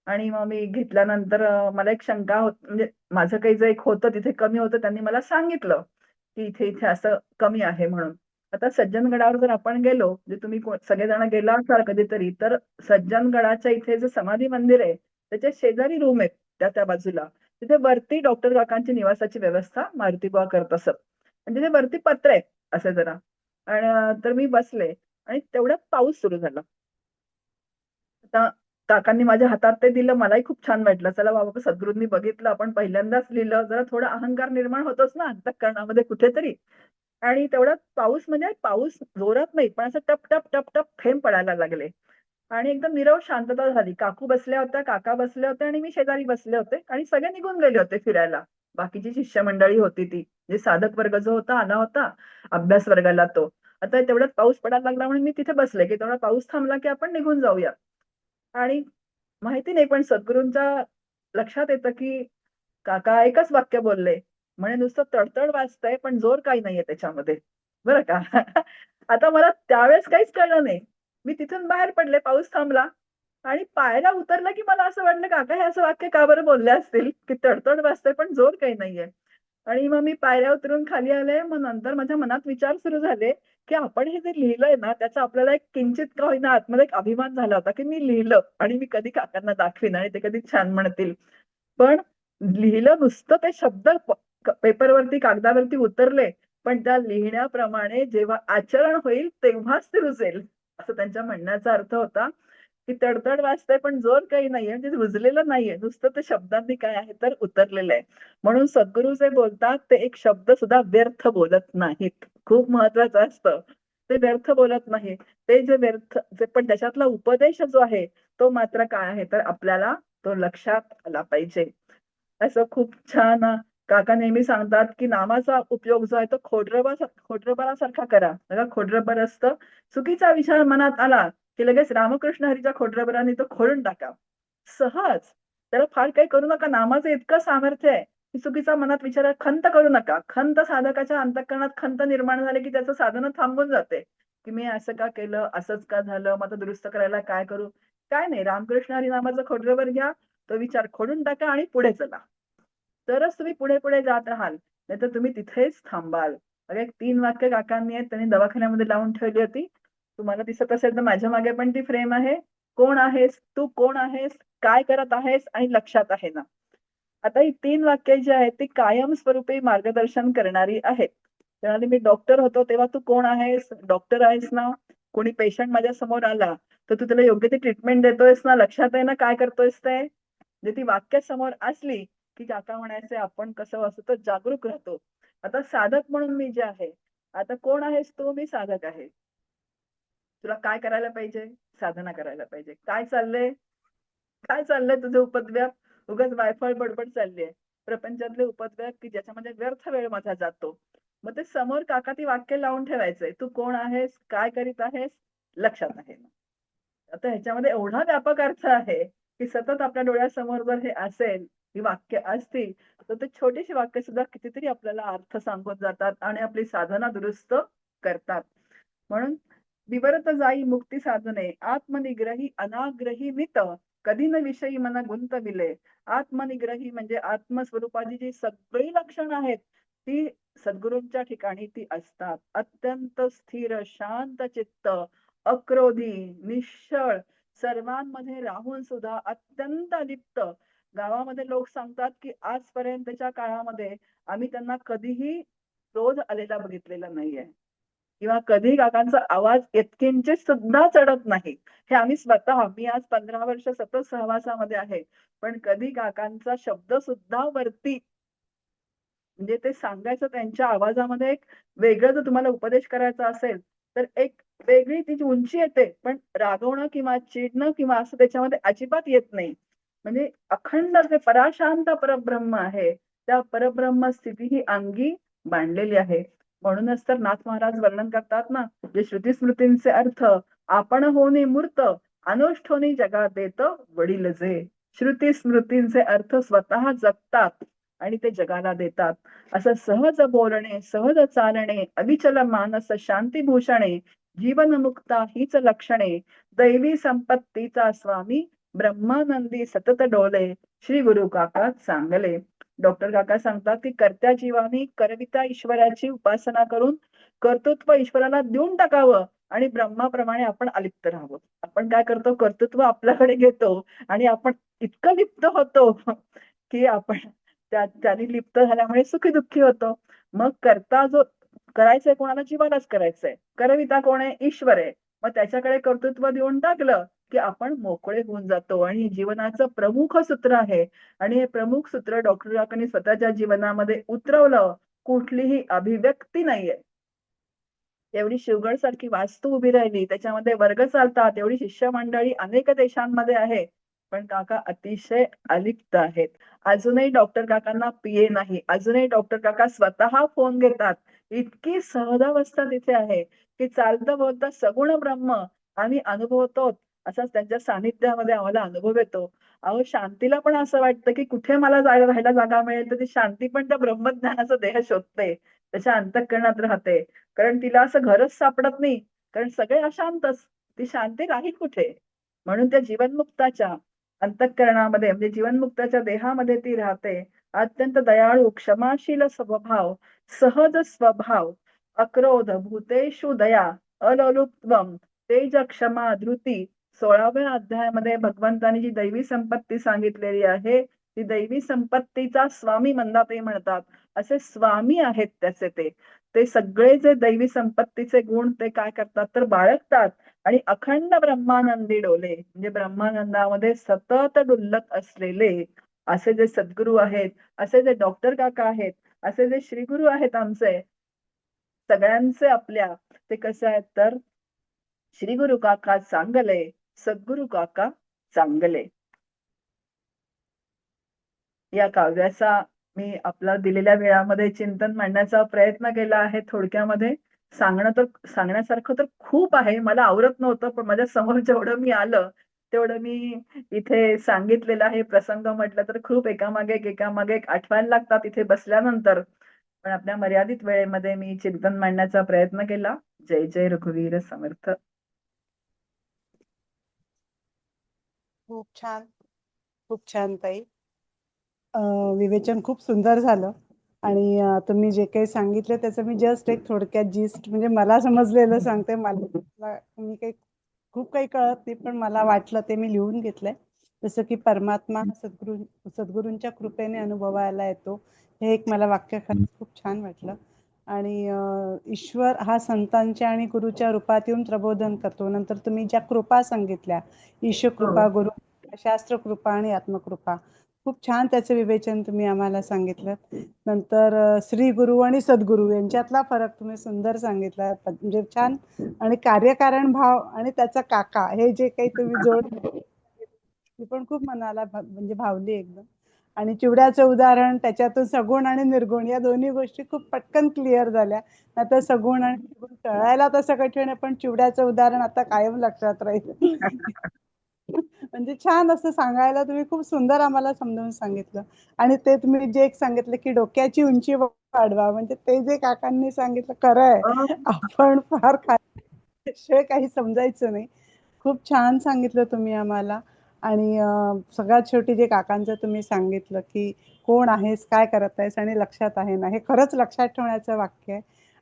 आणि मग मी घेतल्यानंतर मला एक शंका होत, म्हणजे माझं काही जे एक होतं तिथे कमी होतं, त्यांनी मला सांगितलं की इथे इथे असं कमी आहे म्हणून. आता सज्जनगडावर जर आपण गेलो, म्हणजे तुम्ही सगळेजण गेला असाल कधीतरी, तर सज्जनगडाच्या इथे जे समाधी मंदिर आहे त्याच्या शेजारी रूम आहेत त्या त्या बाजूला. तिथे वरती डॉक्टर काकांची निवासाची व्यवस्था मारुती बुवा करत असत. म्हणजे ते वरती पत्र आहे असं जरा. आणि तर मी बसले आणि तेवढ्यात पाऊस सुरू झाला. आता काकांनी माझ्या हातात ते दिलं, मलाही खूप छान वाटलं. चला बाबा, सद्गुरूंनी बघितलं, आपण पहिल्यांदाच लिहिलं, जरा थोडा अहंकार निर्माण होतोच ना अंतःकरणामध्ये कुठेतरी. आणि तेवढ्यात पाऊस, म्हणजे पाऊस जोरात नाही, पण असं टप टप टप टप थेंब पडायला लागले. आणि एकदम नीरव शांतता झाली. काकू बसल्या होत्या, काका बसले होते आणि मी शेजारी बसले होते आणि सगळे निघून गेले होते फिरायला. बाकीची शिष्यमंडळी होती ती. जे साधक वर्ग जो होता आला होता, अभ्यास वर्गाला तो. आता तेवढ्यात पाऊस पडायला लागला म्हणून मी तिथे बसले, की तेवढा पाऊस थांबला की आपण निघून जाऊया. आणि माहिती नाही, पण सद्गुरूंच्या लक्षात येतं, की काका एकच वाक्य बोलले. म्हणे, "नुसतं तडतड वाजतंय, पण जोर काही नाहीये त्याच्यामध्ये." बरं का. आता मला त्यावेळेस काहीच कळलं नाही. मी तिथून बाहेर पडले, पाऊस थांबला आणि पायऱ्या उतरला, की मला असं वाटलं, काका हे असं वाक्य का बरं बोलले असतील, की तडतड वाजतंय, पण जोर काही नाहीये. आणि मग मी पायऱ्या उतरून खाली आले. मग नंतर माझ्या मनात विचार सुरू झाले, की आपण हे जे लिहिलंय ना, त्याचा आपल्याला एक किंचित का होईना आतमध्ये एक अभिमान झाला होता, की मी लिहिलं आणि मी कधी काकांना दाखवीन आणि ते कधी छान म्हणतील. पण लिहिलं नुसतं, ते शब्द पेपरवरती, कागदावरती उतरले. पण त्या लिहिण्याप्रमाणे जेव्हा आचरण होईल तेव्हाच ते रुजेल, असं त्यांच्या म्हणण्याचा अर्थ होता. की तडतड वाजतंय पण जोर काही नाहीये, म्हणजे रुजलेलं नाहीये. नुसतं ते शब्दांनी काय आहे तर उतरलेलं आहे. म्हणून सद्गुरू जे बोलतात ते एक शब्द सुद्धा व्यर्थ बोलत नाहीत. खूप महत्वाचं असतं. ते व्यर्थ बोलत नाही. ते जे व्यर्थ, जे पण त्याच्यातला उपदेश जो आहे, तो मात्र काय आहे तर आपल्याला तो लक्षात आला पाहिजे. असं खूप छान काका नेहमी सांगतात, की नामाचा उपयोग जो आहे तो खोडरबासारखा करा. बघा, खोडरबर असतं. चुकीचा विचार मनात आला, की लगेच रामकृष्ण हरीच्या खोडरबराने तो खोडून टाका. सहज. त्याला फार काही करू नका. नामाचं इतकं सामर्थ्य आहे, की चुकीचा मनात विचार खंत करू नका. खंत, साधकाच्या अंतःकरणात खंत निर्माण झाली, की त्याचं साधन थांबून जाते. की मी असं का केलं? असंच का झालं? मग आता दुरुस्त करायला काय करू? काय नाही, रामकृष्ण हरी नामाचं खोडरबर घ्या. तो विचार खोडून टाका आणि पुढे चला. तरच तुम्ही पुढे-पुढे जात राहाल. नाहीतर तुम्ही तिथेच थांबाल. बघा, एक 3 वाक्य काकांनी आहेत, त्यांनी दवाखान्यामध्ये लावून ठेवली होती. तुम्हाला दिसत असेल तर माझ्या मागे पण ती फ्रेम आहे. कोण आहेस? तू कोण आहेस? काय करत आहेस? आणि लक्षात आहे ना? आता ही 3 वाक्य जी आहेत ती कायमस्वरूपी मार्गदर्शन करणारी आहेत. त्याआधी मी डॉक्टर होतो तेव्हा तू कोण आहेस? डॉक्टर आहेस ना? कोणी पेशंट माझ्या समोर आला, तर तू त्याला योग्य ती ट्रीटमेंट देतोयस ना? लक्षात आहे ना काय करतोयस ते? म्हणजे ती वाक्य समोर असली, की काका म्हणायचे आपण कसं असतो तर जागरूक राहतो. आता साधक म्हणून मी जे आहे, आता कोण आहेस तू? मी साधक आहे. तुला काय करायला पाहिजे? साधना करायला पाहिजे. काय चाललंय? काय चाललंय तुझं उपद्व्याप? उगाच वायफळ बडबड चालली आहे. प्रपंचातले उपद्व्याप, की ज्याच्यामध्ये व्यर्थ वेळ माझा जातो. मग ते समोर काका ती वाक्य लावून ठेवायचंय. तू कोण आहेस? काय करीत आहेस? लक्षात आहे ना? आता ह्याच्यामध्ये एवढा व्यापक अर्थ आहे, की सतत आपल्या डोळ्यासमोर जर हे असेल, ही वाक्य असतील, तर ते छोटीशी वाक्य सुद्धा कितीतरी आपल्याला अर्थ सांगून जातात आणि आपली साधना दुरुस्त करतात. म्हणून विवरत जाई मुक्ती साधने, आत्मनिग्रही अनाग्रही मित, कधी न विषयी मना गुंतविले. आत्मनिग्रही म्हणजे आत्मस्वरूपाची जी सगळी लक्षणं आहेत, ती सद्गुरूंच्या ठिकाणी ती असतात. अत्यंत स्थिर, शांत चित्त, अक्रोधी, निश्चळ, सर्वांमध्ये राहून सुद्धा अत्यंत अलिप्त. गावामध्ये लोक सांगतात, की आजपर्यंतच्या काळामध्ये आम्ही त्यांना कधीही क्रोध आलेला बघितलेला नाहीये. किंवा कधी काकांचा आवाज यत्किंचित सुद्धा चढत नाही. हे आम्ही स्वतः, मी आज 15 वर्ष सतत सहवासामध्ये आहे. पण कधी काकांचा शब्द सुद्धा वरती, म्हणजे ते सांगायचं त्यांच्या आवाजामध्ये एक वेगळं, जर तुम्हाला उपदेश करायचा असेल, तर एक वेगळी तिची उंची येते. पण रागवणं किंवा चिडणं किंवा असं त्याच्यामध्ये अजिबात येत नाही. म्हणजे अखंड जे पराशांत परब्रह्म आहे, त्या परब्रह्म स्थिती ही अंगी बांधलेली आहे. म्हणूनच तर नाथ महाराज वर्णन करतात ना, जे श्रुती स्मृतींचे अर्थ आपण होणे मूर्त, अनुष्ठोनी जगात देत वडील जे. श्रुती स्मृतींचे अर्थ स्वतः जगतात आणि ते जगाला देतात. असं सहज बोलणे, सहज चालणे, अविचल मानस शांती भूषणे, जीवनमुक्ता हीच लक्षणे, दैवी संपत्तीचा स्वामी ब्रह्मानंदी सतत डोले, श्री गुरु काका चांगले. डॉक्टर काका सांगतात की कर्त्या जीवानी करविता ईश्वराची उपासना करून कर्तृत्व ईश्वराला देऊन टाकावं आणि ब्रह्माप्रमाणे आपण अलिप्त राहावं. आपण काय करतो, कर्तृत्व आपल्याकडे घेतो आणि आपण इतकं लिप्त होतो की आपण त्याने लिप्त झाल्यामुळे सुखी दुःखी होतो. मग करता जो करायचंय कोणाला, जीवालाच करायचंय. करविता कोण आहे, ईश्वर आहे. मग त्याच्याकडे कर्तृत्व देऊन टाकलं की आपण मोकळे होऊन जातो. आणि जीवनाचं प्रमुख सूत्र आहे आणि हे प्रमुख सूत्र डॉक्टर काकांनी स्वतःच्या जीवनामध्ये उतरवलं. कुठलीही अभिव्यक्ती नाहीये. एवढी शिवगड सारखी वास्तू उभी राहिली, त्याच्यामध्ये वर्ग चालतात, एवढी शिष्यमंडळी अनेक देशांमध्ये आहे, पण काका अतिशय अलिप्त आहेत. अजूनही डॉक्टर काकांना पीए नाही. अजूनही डॉक्टर काका स्वतः फोन घेतात. इतकी सहजावस्था तिथे आहे की चालतं बोलतं सगुण ब्रह्म आम्ही अनुभवतो, असाच त्यांच्या सानिध्यामध्ये आम्हाला अनुभव येतो. अहो, शांतीला पण असं वाटतं की कुठे मला राहायला जागा मिळेल, तर ती शांती पण त्या ब्रह्मज्ञानाचा देह शोधते, त्याच्या अंतःकरणात राहते. कारण तिला असं घरच सापडत नाही. कारण सगळे अशांतच. ती शांती राहील कुठे? म्हणून त्या जीवनमुक्ताच्या अंतःकरणामध्ये म्हणजे जीवनमुक्ताच्या देहामध्ये ती राहते. अत्यंत दयाळू, क्षमाशील स्वभाव, सहज स्वभाव, अक्रोध, भूतेषु दया, अलोलुप्त्वम, तेज, क्षमा, धृती. 16व्या अध्यायामध्ये भगवंतांनी जी दैवी संपत्ती सांगितलेली आहे, ती दैवी संपत्तीचा स्वामी मंदाताई म्हणतात. असे स्वामी आहेत त्याचे ते. ते सगळे जे दैवी संपत्तीचे गुण ते काय करतात तर बाळगतात आणि अखंड ब्रह्मानंदी डोले म्हणजे ब्रह्मानंदामध्ये सतत डुल्लत असलेले असे जे सद्गुरू आहेत, असे जे डॉक्टर काका आहेत, असे जे श्रीगुरू आहेत आमचे सगळ्यांचे आपल्या, ते कसं आहेत तर श्री गुरु काका चांगले, सद्गुरु काका चांगले. या काव्याचा मी आपला दिलेल्या वेळामध्ये चिंतन मांडण्याचा प्रयत्न केला आहे. थोडक्यामध्ये सांगण्यासारखं तर खूप आहे. मला आवरत नव्हतं, पण माझ्या समोर जेवढं मी आलं तेवढं मी इथे सांगितलेलं आहे. प्रसंग म्हटलं तर खूप एकामागे एक आठवायला लागतात इथे बसल्यानंतर. पण आपल्या मर्यादित वेळेमध्ये मी चिंतन मांडण्याचा प्रयत्न केला. जय जय रघुवीर समर्थ. खूप छान, खूप छान ताई. विवेचन खूप सुंदर झालं आणि तुम्ही जे काही सांगितलं त्याचं मी जस्ट एक थोडक्यात जिस्ट म्हणजे मला समजलेलं सांगते. मी काही खूप काही कळत नाही, पण मला वाटलं ते मी लिहून घेतलंय. जसं की परमात्मा हा सद्गुरूंच्या कृपेने अनुभवायला येतो, हे एक मला वाक्य खरंच खूप छान वाटलं. आणि ईश्वर हा संतांच्या आणि गुरुच्या रूपात येऊन प्रबोधन करतो. नंतर तुम्ही ज्या कृपा सांगितल्या, ईश्वर हो. कृपा, गुरु शास्त्र कृपा आणि आत्मकृपा, खूप छान त्याचं विवेचन तुम्ही आम्हाला सांगितलं. नंतर श्री गुरु आणि सद्गुरू यांच्यातला फरक तुम्ही सुंदर सांगितला, म्हणजे छान. आणि कार्यकारण भाव आणि त्याचा काका, हे जे काही तुम्ही जोड ती पण खूप मनाला म्हणजे भावली एकदम. आणि चिवड्याचं उदाहरण, त्याच्यातून सगुण आणि निर्गुण या दोन्ही गोष्टी खूप पटकन क्लिअर झाल्या. नाहीतर सगुण आणि निर्गुण कळायला तसं कठीण आहे, पण चिवड्याचं उदाहरण आता कायम लक्षात राहील. म्हणजे छान असं सांगायला तुम्ही खूप सुंदर आम्हाला समजावून सांगितलं. आणि ते तुम्ही जे एक सांगितलं की डोक्याची उंची वाढवा, म्हणजे ते जे काकांनी सांगितलं खरं आहे. आपण फार शिवाय काही समजायचं नाही. खूप छान सांगितलं तुम्ही आम्हाला. आणि सगळ्यात शेवटी जे काकांचं तुम्ही सांगितलं की कोण आहेस, काय करत आहेस आणि लक्षात आहे ना, हे खरंच लक्षात ठेवण्याचं वाक्य आहे.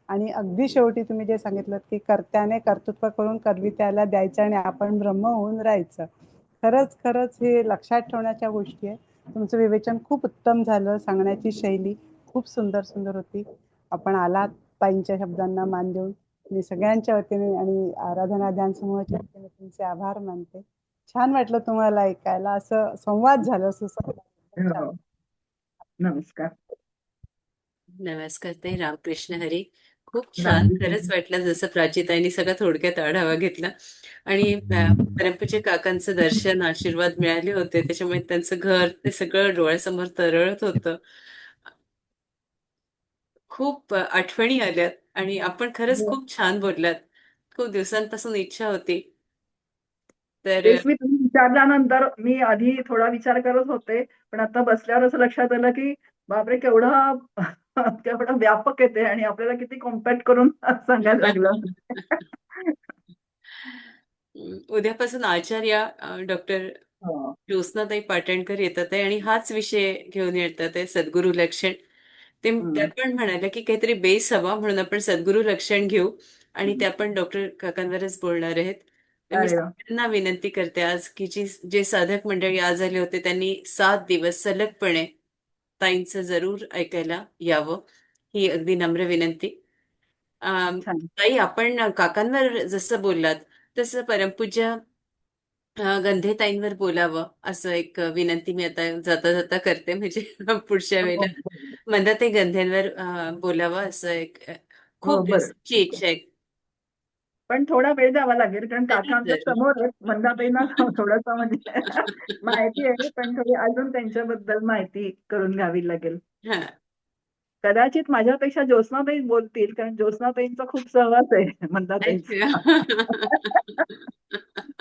आणि अगदी शेवटी तुम्ही जे सांगितलं की कर्त्याने कर्तृत्व करून करवित्याला द्यायचं आणि आपण ब्रह्म होऊन राहायचं, खरंच खरंच हे लक्षात ठेवण्याच्या गोष्टी आहे. तुमचं विवेचन खूप उत्तम झालं. सांगण्याची शैली खूप सुंदर सुंदर होती. आपण आलात, ताईंच्या शब्दांना मान देऊन मी सगळ्यांच्या वतीने आणि आराधना ध्यान समूहाच्या वतीने तुमचे आभार मानते. छान वाटलं तुम्हाला ऐकायला, असं संवाद झाला सुसंवाद. छान. हो. नमस्कार. नमस्कार ताई, रामकृष्ण हरी. खूप छान, खरंच रामकृष्ण. वाटलं जसं प्राचीताईंनी सगळा थोडक्यात आढावा घेतला. आणि परमपूज्य काकांचं दर्शन, आशीर्वाद मिळाले होते, त्याच्यामुळे त्यांचं घर ते सगळं डोळ्यासमोर तरळत होतं. खूप आठवणी आल्यात आणि आपण खरंच खूप छान बोललात. खूप दिवसांपासून इच्छा होती. तर तेच मी तुम्ही विचारल्यानंतर मी आधी थोडा विचार करत होते, पण आता बसल्यावर असं लक्षात आलं की बापरे, केवढा केवढा व्यापक आहे ते आणि आपल्याला किती कॉम्पॅक्ट करून सांगायला लागलं. उद्यापासून आचार्य डॉक्टर हो. ज्योत्स्नाताई पाटणकर येतात आहे आणि हाच विषय घेऊन येतात आहे, सद्गुरू लक्षण. त्या हं. पण म्हणाल्या की काहीतरी बेस हवा म्हणून आपण सद्गुरू लक्षण घेऊ आणि त्या पण डॉक्टर काकांवरच बोलणार आहेत. तर मी अरे वाह! सगळ्यांना विनंती करते आज की जे साधक मंडळी आज आले होते त्यांनी 7 दिवस सलगपणे ताईंचं जरूर ऐकायला यावं. ही अगदी नम्र विनंती. छान. ताई आपण काकांवर जसं बोललात तसं परमपूज्य गंधेताईंवर बोलावं असं एक विनंती मी आता जाता जाता करते म्हणजे पुढच्या हो, वेळेला हो. मंदाताई गंधेंवर बोलावं असं एक हो, खूप बरं. दिवसाची ठीक आहे. इच्छा आहे. पण थोडा वेळ द्यावा लागेल कारण काका जरूर आमच्या जरूर. समोर आहेत. मंदाताईंना थोडंसं म्हणजे माहिती आहे, पण थोडी अजून त्यांच्याबद्दल माहिती करून घ्यावी लागेल. हा. कदाचित माझ्यापेक्षा ज्योत्स्नाताई बोलतील, कारण ज्योत्स्नाताईंचा खूप सहवास आहे अच्छा. मंदाताईंचा.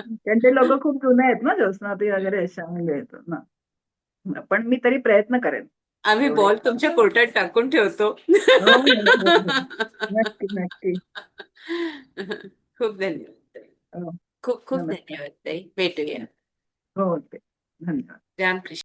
कारण ते लोकं खूप जुने आहेत ना, ज्योत्स्नाताई वगैरे अशा म्हणजे ना. पण मी तरी प्रयत्न करेन आम्ही तेवढे. बॉल तुमच्या कोर्टात टाकून ठेवतो. हो, हो, हो, हो. नक्की, नक्की. खूप धन्यवाद ताई. हो, खूप खूप नमस्कार. धन्यवाद ताई. भेटूया. हो, ते. धन्यवाद. रामकृष्ण.